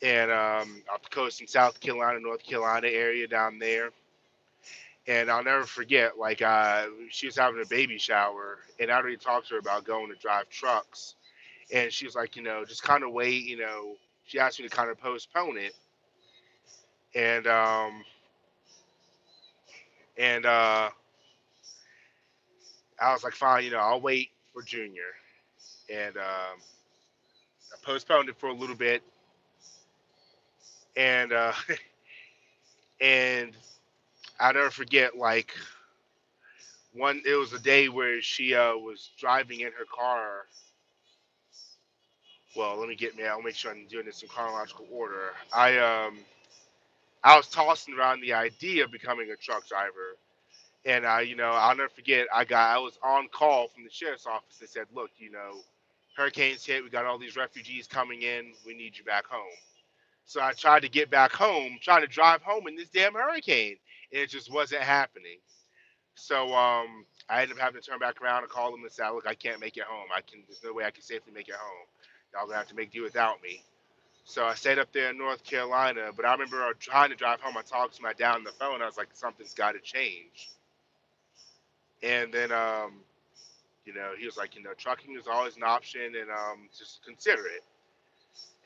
Speaker 1: and off the coast in South Carolina, North Carolina area down there. And I'll never forget, like, she was having a baby shower, and I already talked to her about going to drive trucks. And she was like, just kind of wait, She asked me to kind of postpone it. And, and I was like, fine, I'll wait for Junior. And I postponed it for a little bit. And, and I'll never forget, like, it was a day where she was driving in her car. Well, I'll make sure I'm doing this in chronological order. I was tossing around the idea of becoming a truck driver, and I'll never forget. I was on call from the sheriff's office. They said, look, hurricanes hit. We got all these refugees coming in. We need you back home. So I tried to get back home, trying to drive home in this damn hurricane, and it just wasn't happening. So I ended up having to turn back around and call them and say, look, I can't make it home. There's no way I can safely make it home. Y'all gonna have to make do without me. So I stayed up there in North Carolina. But I remember trying to drive home. I talked to my dad on the phone. I was like, something's got to change. And then he was like, trucking is always an option, and just consider it.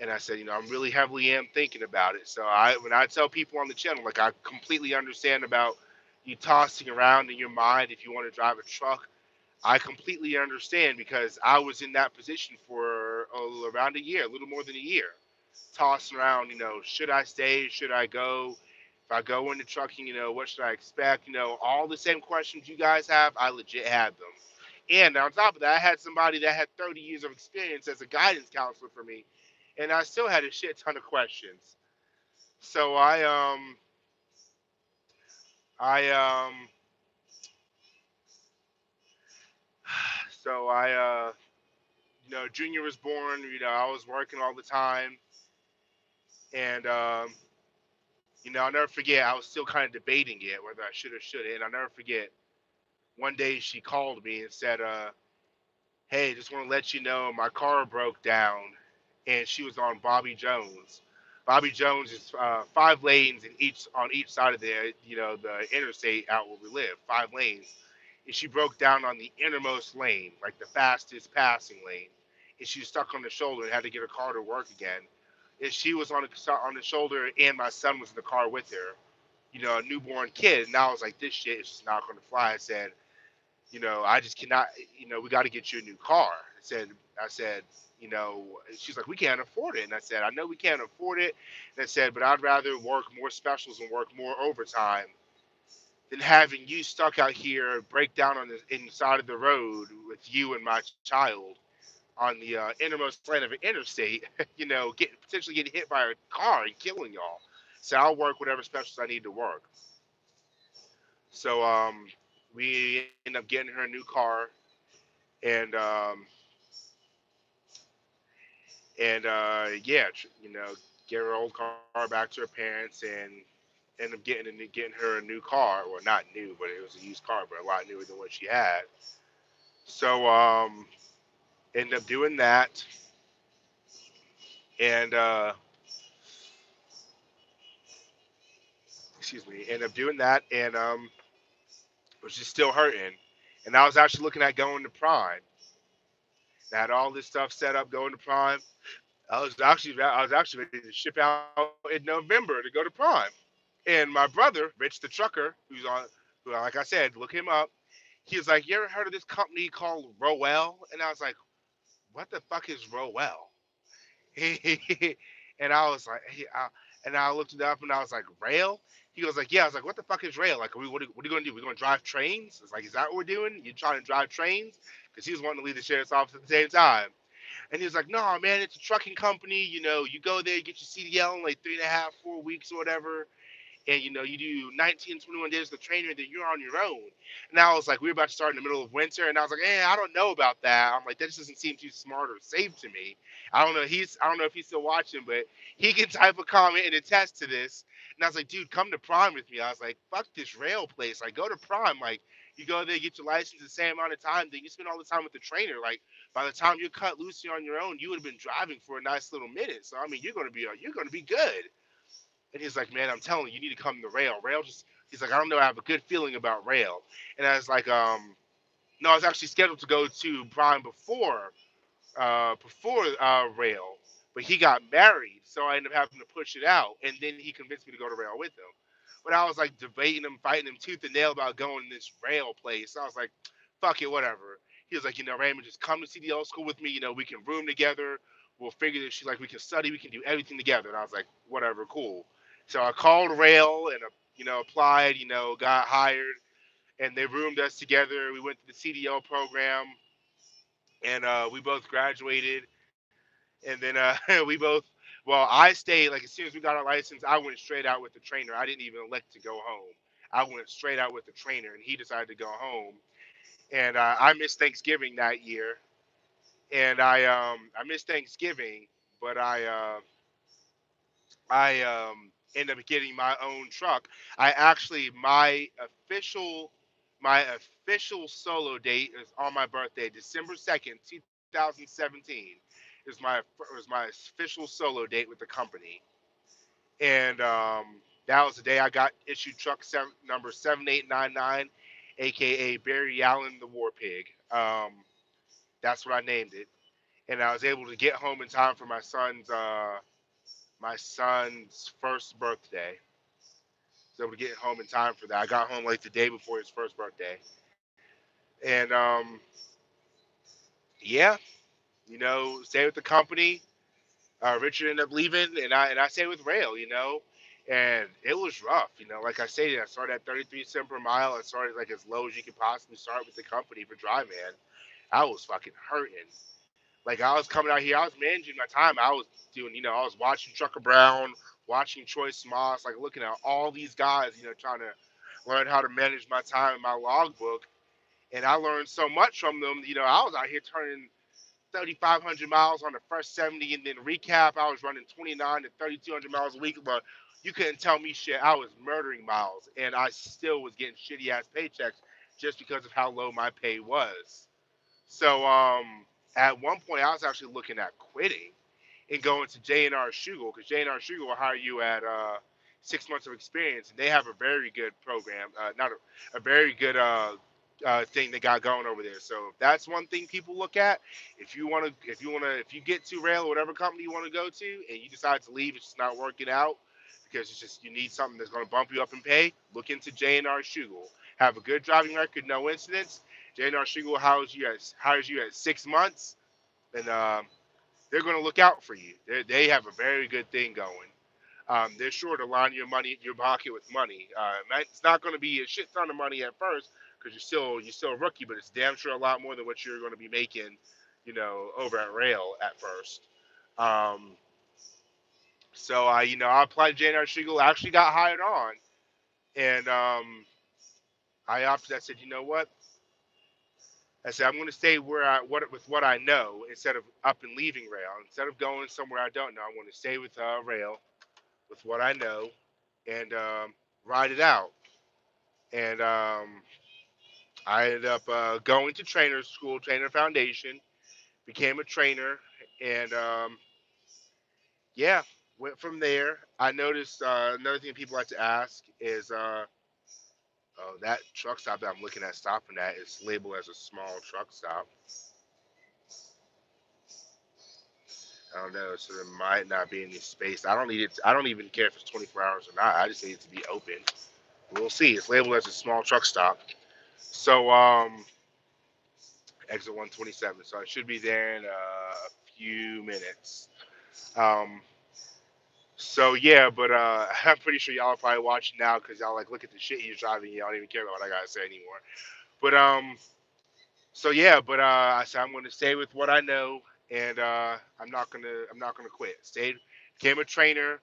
Speaker 1: And I said, I'm really heavily am thinking about it. So when I tell people on the channel, like I completely understand about you tossing around in your mind if you want to drive a truck. I completely understand because I was in that position for around a year, a little more than a year, tossing around, should I stay? Should I go? If I go into trucking, what should I expect? All the same questions you guys have, I legit had them. And on top of that, I had somebody that had 30 years of experience as a guidance counselor for me, and I still had a shit ton of questions. So I Junior was born. I was working all the time, and I'll never forget. I was still kind of debating it whether I should or shouldn't. And I'll never forget. One day she called me and said, "Hey, just want to let you know my car broke down," and she was on Bobby Jones. Bobby Jones is 5 lanes in each on each side of the interstate out where we live, 5 lanes. And she broke down on the innermost lane, like the fastest passing lane, and she was stuck on the shoulder and had to get her car to work again. And she was on the shoulder, and my son was in the car with her, a newborn kid. And I was like, this shit is just not going to fly. I said, I just cannot, we got to get you a new car. I said, she's like, we can't afford it. And I said, I know we can't afford it. And I said, but I'd rather work more specials and work more overtime than having you stuck out here, break down on the inside of the road with you and my child on the innermost lane of an interstate, potentially getting hit by a car and killing y'all. So I'll work whatever specials I need to work. So we end up getting her a new car, and yeah, get her old car back to her parents, and end up getting her a new car. Well, not new, but it was a used car, but a lot newer than what she had. So end up doing that, and excuse me, end up doing that, and was just still hurting. And I was actually looking at going to Prime. I had all this stuff set up going to Prime. I was actually ready to ship out in November to go to Prime. And my brother, Rich the trucker, who, like I said, look him up. He was like, "You ever heard of this company called Roel?" And I was like, "What the fuck is Roel?" And I was like, and I looked it up, and I was like, "Rail?" He was like, "Yeah." I was like, "What the fuck is rail? Like, what are you gonna do? We're gonna drive trains?" It's like, "Is that what we're doing? You trying to drive trains?" Because he was wanting to leave the sheriff's office at the same time. And he was like, "No, man, it's a trucking company. You go there, you get your CDL in like 3.5, 4 weeks or whatever, and you do 19, 21 days with the trainer, then you're on your own." And I was like, we were about to start in the middle of winter, and I was like, I don't know about that. I'm like, that just doesn't seem too smart or safe to me. I don't know if he's still watching, but he can type a comment and attest to this. And I was like, dude, come to Prime with me. I was like, fuck this rail place. Like, go to Prime. Like, you go there, get your license the same amount of time, then you spend all the time with the trainer. Like, by the time you're cut loose on your own, you would have been driving for a nice little minute. So I mean, you're gonna be good. And he's like, man, I'm telling you, you need to come to Rail. Rail just, he's like, I don't know, I have a good feeling about Rail. And I was like, no, I was actually scheduled to go to Prime before Rail, but he got married, so I ended up having to push it out. And then he convinced me to go to Rail with him. But I was like debating him, fighting him tooth and nail about going to this Rail place. I was like, fuck it, whatever. He was like, Raymond, just come to CDL school with me. We can room together. We'll figure this. She's like, we can study, we can do everything together. And I was like, whatever, cool. So I called Rail and applied. Got hired, and they roomed us together. We went to the CDL program, and we both graduated. And then we both, well, I stayed, like, as soon as we got our license, I went straight out with the trainer. I didn't even elect to go home. I went straight out with the trainer, and he decided to go home. And I missed Thanksgiving that year, and I missed Thanksgiving, but I ended up getting my own truck. I actually my official solo date is on my birthday, December 2nd, 2017. Is my official solo date with the company, and that was the day I got issued truck number 7899, aka Barry Allen the War Pig. That's what I named it, and I was able to get home in time for my son's first birthday. I was able to get home in time for that. I got home like the day before his first birthday, and yeah, stayed with the company. Richard ended up leaving, and I stayed with Rail. And it was rough. Like I said, I started at 33 cents per mile. I started like as low as you could possibly start with the company for dry man. I was fucking hurting. Like I was coming out here, I was managing my time. I was doing, I was watching Trucker Brown, watching Troy Smoss, like looking at all these guys, trying to learn how to manage my time in my logbook. And I learned so much from them. I was out here turning 3,500 miles on the first 70, and then recap, I was running 29 to 3,200 miles a week. But you couldn't tell me shit. I was murdering miles, and I still was getting shitty ass paychecks just because of how low my pay was. So at one point, I was actually looking at quitting and going to J&R Shugle, because J&R Shugle will hire you at 6 months of experience, and they have a very good program, not a very good thing they got going over there. So that's one thing people look at. If you get to rail or whatever company you want to go to, and you decide to leave, it's just not working out because it's just you need something that's going to bump you up in pay. Look into J&R Shugle. Have a good driving record, no incidents. J&R Shugle hires you at 6 months, and they're going to look out for you. They have a very good thing going. They're sure to line your pocket with money. It's not going to be a shit ton of money at first because you're still a rookie, but it's damn sure a lot more than what you're going to be making, over at Rail at first. Um, so I applied to JNR Shingle. I actually got hired on, and I opted. I said, you know what? I said I'm going to stay with what I know instead of up and leaving Rail. Instead of going somewhere I don't know, I'm going to stay with Rail with what I know and ride it out. And I ended up going to trainer school, trainer foundation, became a trainer, and yeah, went from there. I noticed another thing people like to ask is, oh, that truck stop that I'm looking at stopping at is labeled as a small truck stop. I don't know, so there might not be any space. I don't need it. I don't even care if it's 24 hours or not. I just need it to be open. We'll see. It's labeled as a small truck stop. So exit 127. So I should be there in a few minutes. Um, so yeah, but I'm pretty sure y'all are probably watching now because y'all like look at the shit you're driving. Y'all don't even care about what I gotta say anymore. But so yeah, but I said I'm gonna stay with what I know, and I'm not gonna quit. Stayed, became a trainer.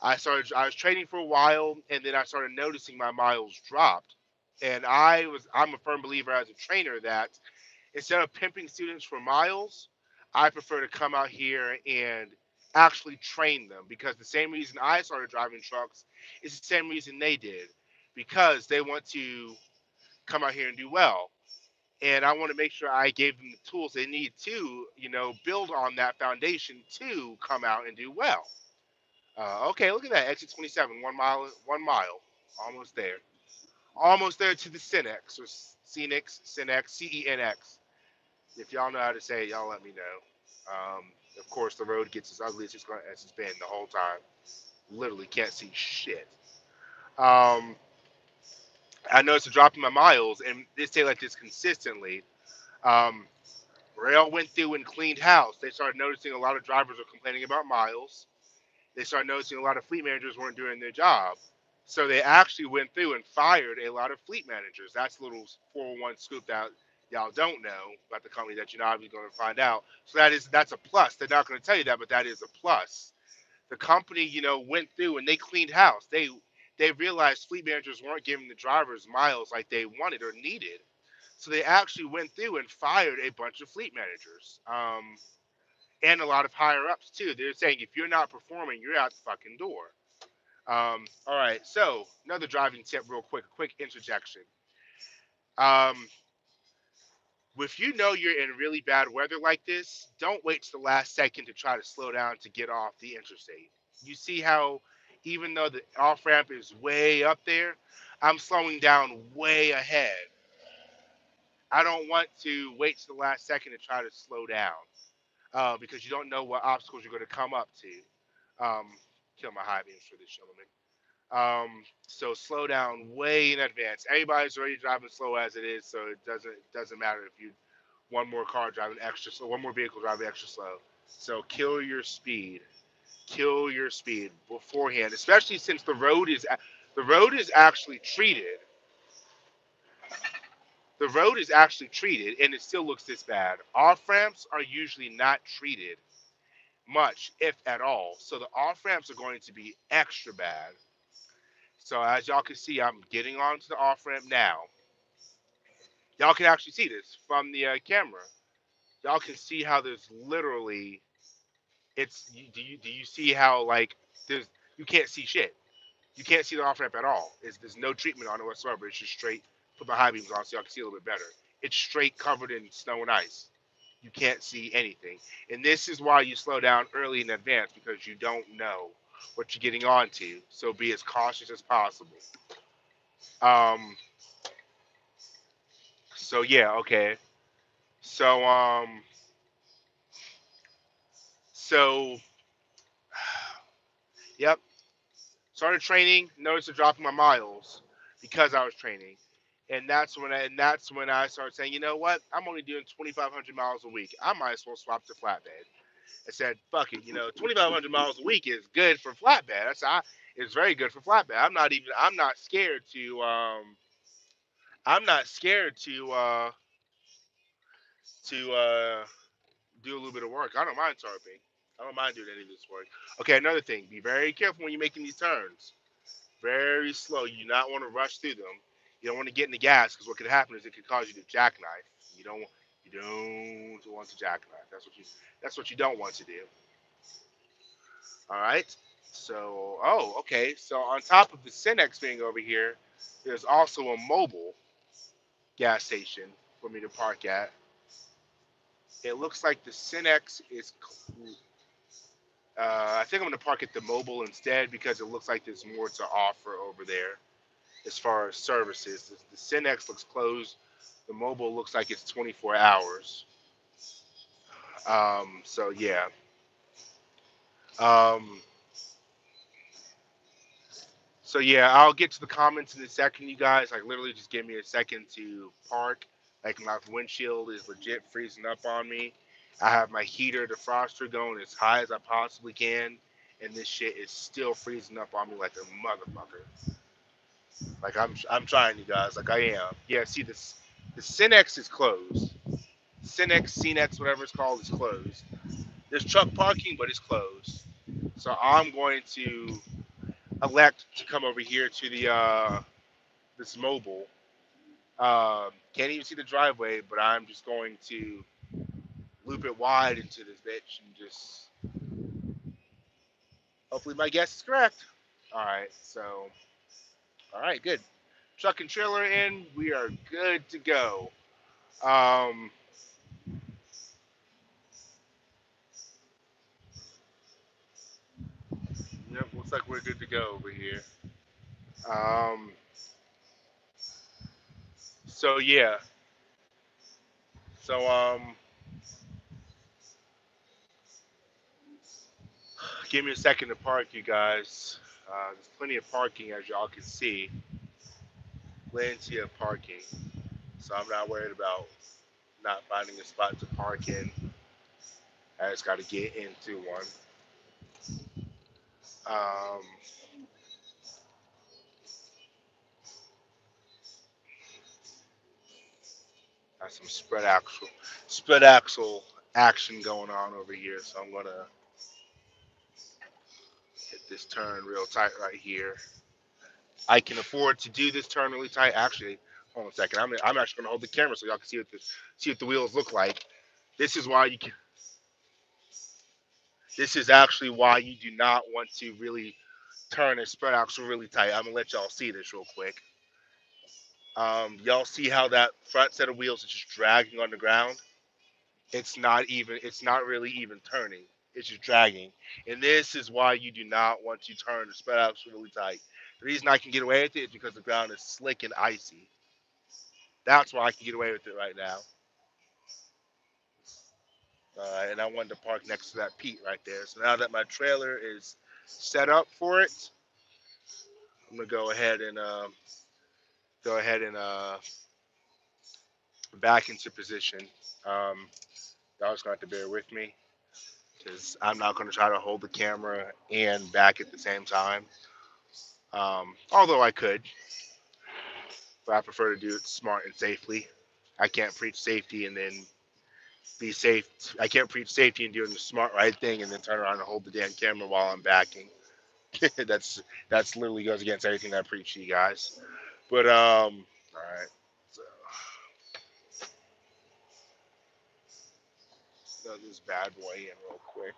Speaker 1: I was training for a while, and then I started noticing my miles dropped. And I'm a firm believer as a trainer that instead of pimping students for miles, I prefer to come out here and actually train them, because the same reason I started driving trucks is the same reason they did, because they want to come out here and do well. And I want to make sure I gave them the tools they need to, build on that foundation to come out and do well. Okay, look at that. Exit 27, 1 mile, 1 mile. Almost there. Almost there to the Cenex, or Cenex, CENX. If y'all know how to say it, y'all let me know. Of course, the road gets as ugly as it's been the whole time. Literally can't see shit. Um, I noticed a drop in my miles, and they stay like this consistently. Um, Rail went through and cleaned house. They started noticing a lot of drivers were complaining about miles. They started noticing a lot of fleet managers weren't doing their job. So they actually went through and fired a lot of fleet managers. That's a little 401 scoop that y'all don't know about the company that you're obviously going to find out. So that's a plus. They're not going to tell you that, but that is a plus. The company, went through and they cleaned house. They realized fleet managers weren't giving the drivers miles like they wanted or needed. So they actually went through and fired a bunch of fleet managers. And a lot of higher ups too. They're saying if you're not performing, you're out the fucking door. All right, so another driving tip, real quick, a quick interjection. Um, if you know you're in really bad weather like this, don't wait to the last second to try to slow down to get off the interstate. You see how, even though the off ramp is way up there, I'm slowing down way ahead. I don't want to wait to the last second to try to slow down, because you don't know what obstacles you're going to come up to. Kill my high beams for this gentleman. So slow down way in advance. Everybody's already driving slow as it is, so it doesn't matter if you one more car driving extra slow, one more vehicle driving extra slow. So kill your speed. Kill your speed beforehand, especially since the road is actually treated. The road is actually treated, and it still looks this bad. Off ramps are usually not treated much, if at all. So the off ramps are going to be extra bad. So as y'all can see, I'm getting onto the off ramp now. Y'all can actually see this from the camera. Y'all can see how there's literally do you see how like there's you can't see shit. You can't see the off ramp at all. There's no treatment on it whatsoever. It's just straight. Put my high beams on so y'all can see a little bit better. It's straight covered in snow and ice. You can't see anything. And this is why you slow down early in advance because you don't know what you're getting onto. So be as cautious as possible. Um. So yeah. Okay. So So yep. Started training. Noticed a drop in my miles because I was training. And that's when I started saying, you know what? I'm only doing 2,500 miles a week. I might as well swap to flatbed. I said, fuck it, 2,500 miles a week is good for flatbed. It's very good for flatbed. I'm not scared to do a little bit of work. I don't mind tarping. I don't mind doing any of this work. Okay, another thing, be very careful when you're making these turns. Very slow. You do not want to rush through them. You don't want to get in the gas because what could happen is it could cause you to jackknife. You don't want to jackknife. That's what you don't want to do. All right. So, okay. So on top of the Cinex being over here, there's also a mobile gas station for me to park at. It looks like the Cinex is. I think I'm going to park at the mobile instead because it looks like there's more to offer over there as far as services. The Cinex looks closed. The mobile looks like it's 24 hours. So yeah. Um, So yeah, I'll get to the comments in a second, you guys. Like literally, just give me a second to park. Like my windshield is legit freezing up on me. I have my heater defroster going as high as I possibly can, and this shit is still freezing up on me like a motherfucker. Like I'm trying, you guys. Like I am. Yeah, see this. The Cinex is closed. Cinex, whatever it's called, is closed. There's truck parking, but it's closed. So I'm going to elect to come over here to the this mobile. Can't even see the driveway, but I'm just going to loop it wide into this bitch and just hopefully my guess is correct. All right, so all right, good. Truck and trailer in, we are good to go. Um, yep, looks like we're good to go over here. Um, so yeah, so give me a second to park, you guys. There's plenty of parking, as y'all can see. Plenty of parking, so I'm not worried about not finding a spot to park in. I just got to get into one. Um, got some spread axle action going on over here. So I'm gonna hit this turn real tight right here. I can afford to do this turn really tight. Actually, hold on a second. I'm actually gonna hold the camera so y'all can see what the wheels look like. This is why you can. This is actually why you do not want to really turn a spread axle really tight. I'm gonna let y'all see this real quick. Y'all see how that front set of wheels is just dragging on the ground? It's not really even turning. It's just dragging. And this is why you do not want to turn the spread out really tight. The reason I can get away with it is because the ground is slick and icy. That's why I can get away with it right now. And I wanted to park next to that Pete right there. So now that my trailer is set up for it, I'm gonna go ahead and back into position. Um, y'all just gonna have to bear with me because I'm not gonna try to hold the camera and back at the same time. Although I could, but I prefer to do it smart and safely. I can't preach safety and then be safe. I can't preach safety and doing the smart right thing and then turn around and hold the damn camera while I'm backing. that's literally goes against everything I preach to you guys. But all right. So Throw this bad boy in real quick.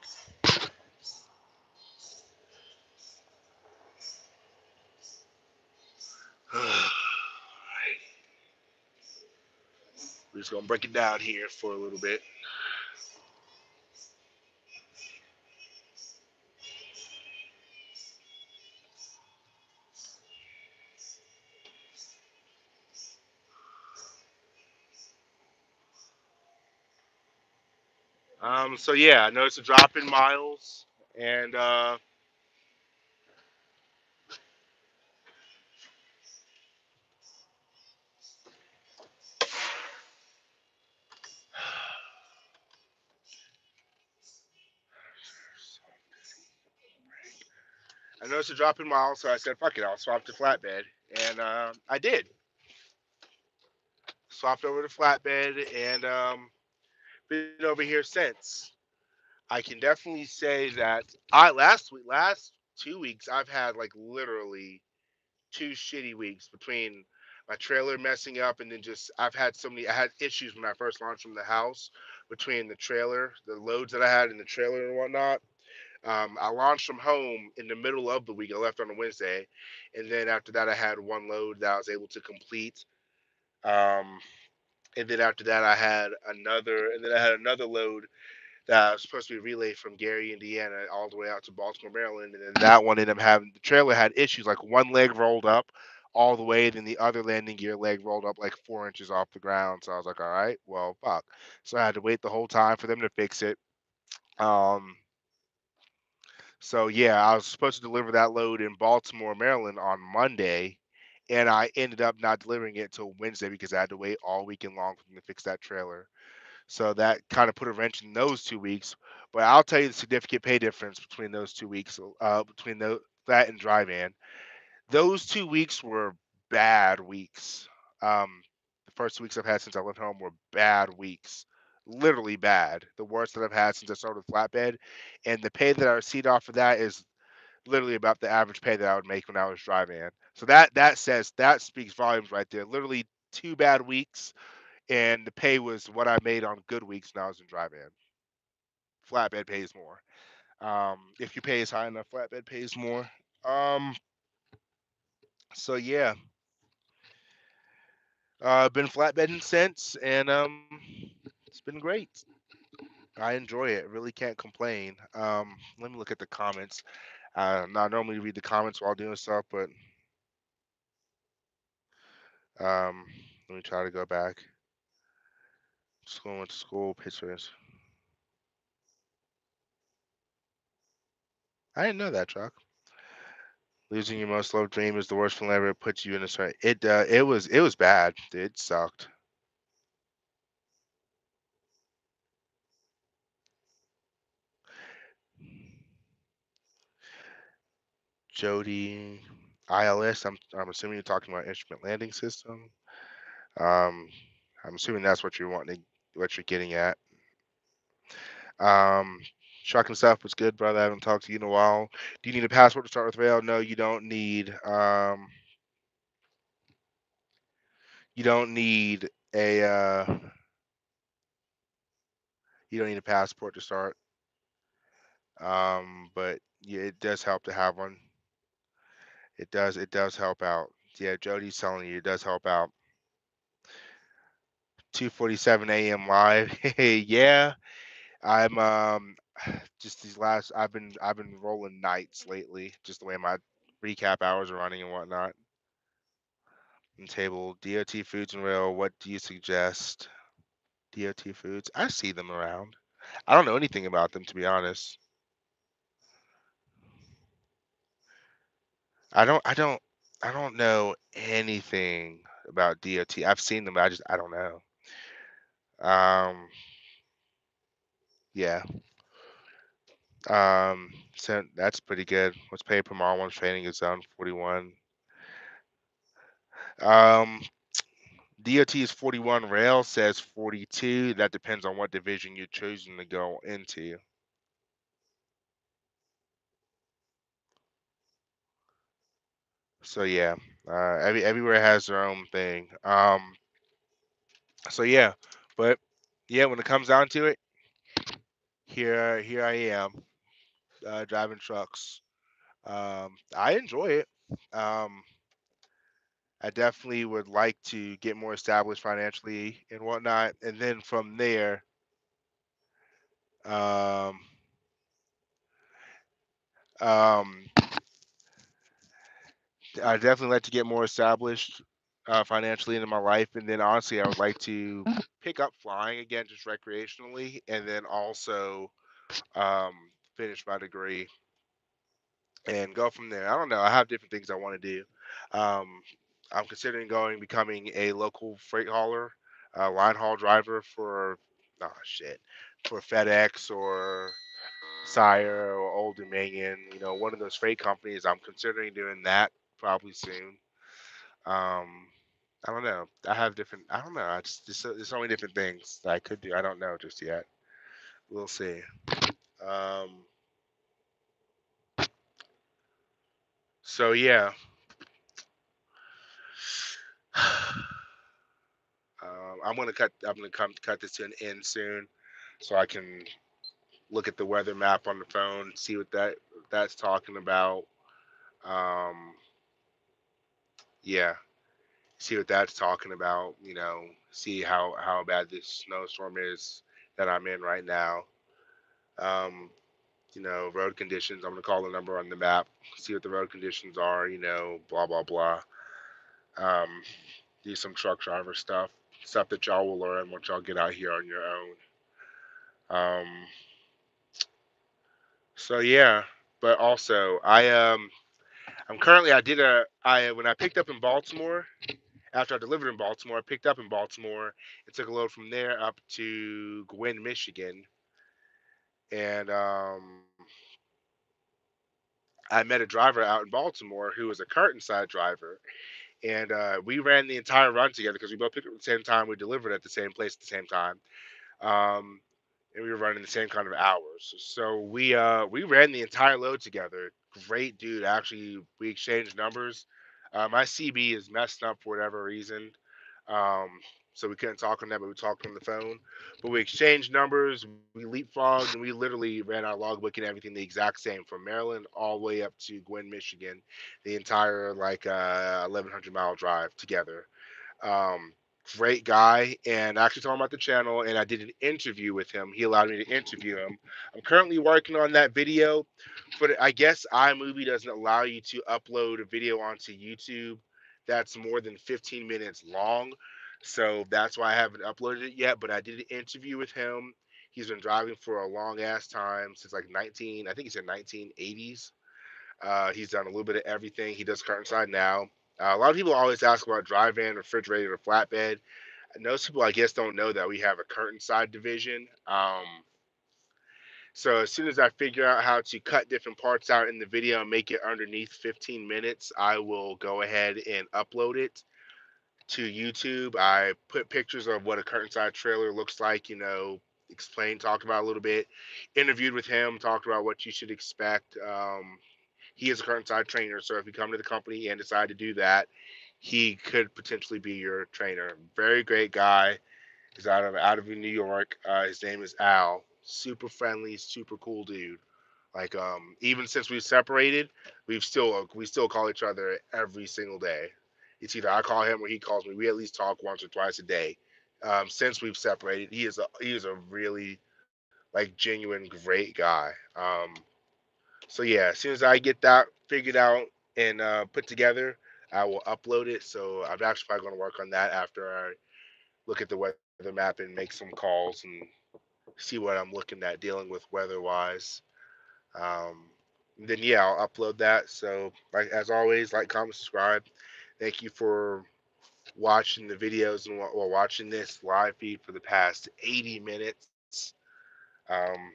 Speaker 1: We're just gonna break it down here for a little bit. So yeah, I noticed a drop in miles, and I noticed a drop in miles, so I said, "Fuck it, I'll swap to flatbed," and I did. Swapped over to flatbed, and been over here since. I can definitely say that last 2 weeks, I've had like literally 2 shitty weeks between my trailer messing up and then just I've had so many. I had issues when I first launched from the house between the trailer, the loads that I had in the trailer and whatnot. I launched from home in the middle of the week. I left on a Wednesday, and then after that, I had one load that I was able to complete. Um, and then after that, I had another load that was supposed to be relayed from Gary, Indiana, all the way out to Baltimore, Maryland. And then that one ended up having the trailer had issues. Like one leg rolled up all the way, then the other landing gear leg rolled up like 4 inches off the ground. So I was like, all right, well, fuck. So I had to wait the whole time for them to fix it. Um, so yeah, I was supposed to deliver that load in Baltimore, Maryland on Monday. And I ended up not delivering it till Wednesday because I had to wait all weekend long for them to fix that trailer. So that kind of put a wrench in those 2 weeks. But I'll tell you the significant pay difference between those 2 weeks, between that and dry van. Those 2 weeks were bad weeks. The first 2 weeks I've had since I left home were bad weeks. Literally bad. The worst that I've had since I started with flatbed. And the pay that I received off of that is literally about the average pay that I would make when I was dry van. So that speaks volumes right there. Literally 2 bad weeks and the pay was what I made on good weeks when I was in dry van. Flatbed pays more. If you pay is high enough, flatbed pays more. Um, so yeah, been flatbedding since, and it's been great. I enjoy it. Really can't complain. Let me look at the comments. Not normally read the comments while doing stuff, but um, let me try to go back. School went to school pictures. I didn't know that, Chuck. Losing your most loved dream is the worst feeling ever. It puts you in a certain. It was bad. It sucked. Jody, ILS. I'm assuming you're talking about instrument landing system. Um, I'm assuming that's what you're wanting, what you're getting at. Um, Shocking stuff was good, brother. I haven't talked to you in a while. Do you need a passport to start with rail? No, you don't need. You don't need a. You don't need a passport to start. But yeah, it does help to have one. It does. It does help out. Yeah, Jody's telling you it does help out. 2:47 a.m. live. Hey, yeah, I'm just these last. I've been rolling nights lately. Just the way my recap hours are running and whatnot. And table DOT Foods and Rail. What do you suggest? DOT Foods. I see them around. I don't know anything about them to be honest. I don't. I don't. I don't know anything about DOT. I've seen them. But I don't know. Um. Yeah. So that's pretty good. What's paid per mile once training is done? 41. Um, DOT is 41. Rail says 42. That depends on what division you're choosing to go into. So yeah, everywhere has their own thing. So yeah, but yeah, when it comes down to it, here I am, driving trucks. I enjoy it. Um, I definitely would like to get more established financially and whatnot, and then from there, um, um, I definitely like to get more established financially into my life, and then honestly, I would like to pick up flying again, just recreationally, and then also um, finish my degree and go from there. I don't know. I have different things I want to do. Um, I'm considering becoming a local freight hauler, line haul driver for shit, for FedEx or Sire or Old Dominion. One of those freight companies. I'm considering doing that probably soon. Um, I don't know. I have different. I don't know. I just there's so many different things that I could do. I don't know just yet. We'll see. Um, so yeah. I'm gonna come cut this to an end soon, so I can look at the weather map on the phone, see what that's talking about. Um, yeah, see what that's talking about. See how bad this snowstorm is that I'm in right now. Um, road conditions. I'm gonna call the number on the map, see what the road conditions are. Blah blah blah. Um, do some truck driver stuff that y'all will learn once y'all get out here on your own. Um, So yeah, but also I'm currently I when I picked up in Baltimore after I delivered in Baltimore, I picked up in Baltimore and took a load from there up to Gwinn, Michigan, and I met a driver out in Baltimore who was a curtain side driver, and we ran the entire run together because we both picked up at the same time. We delivered at the same place at the same time. Um, and we were running the same kind of hours. So we ran the entire load together. Great dude. Actually, we exchanged numbers. My CB is messed up for whatever reason. Um, so we couldn't talk on that, but we talked on the phone. But we exchanged numbers, we leapfrogged, and we literally ran our logbook and everything the exact same from Maryland all the way up to Gwinn, Michigan, the entire like 1,100-mile drive together. Um, Great guy, and I actually told him about the channel, and I did an interview with him. He allowed me to interview him. I'm currently working on that video, but I guess iMovie doesn't allow you to upload a video onto YouTube that's more than 15 minutes long. So that's why I haven't uploaded it yet. But I did an interview with him. He's been driving for a long ass time since like I think he said 1980s. He's done a little bit of everything. He does curtain side now. A lot of people always ask about dry van, refrigerated, or flatbed. And most people, I guess, don't know that we have a curtain side division. So as soon as I figure out how to cut different parts out in the video and make it underneath 15 minutes, I will go ahead and upload it to YouTube. I put pictures of what a curtain side trailer looks like, explain, talked about a little bit, interviewed with him, talked about what you should expect. He is a current side trainer, so if you come to the company and decide to do that, he could potentially be your trainer. Very great guy. He's out of New York. His name is Al. Super friendly, super cool dude. Like even since we separated, we still call each other every single day. It's either I call him or he calls me. We at least talk once or twice a day. Since we've separated, he is a really like genuine great guy. So yeah, as soon as I get that figured out and put together, I will upload it. So I'm actually probably going to work on that after I look at the weather map and make some calls and see what I'm looking at dealing with weather wise. Um, then yeah, I'll upload that. So like as always, like, comment, subscribe. Thank you for watching the videos and watching this live feed for the past 80 minutes. Um,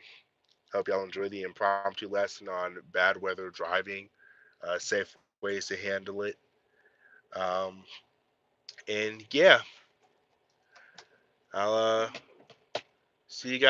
Speaker 1: Hope y'all enjoy the impromptu lesson on bad weather driving, safe ways to handle it. Um, and yeah, I'll see you guys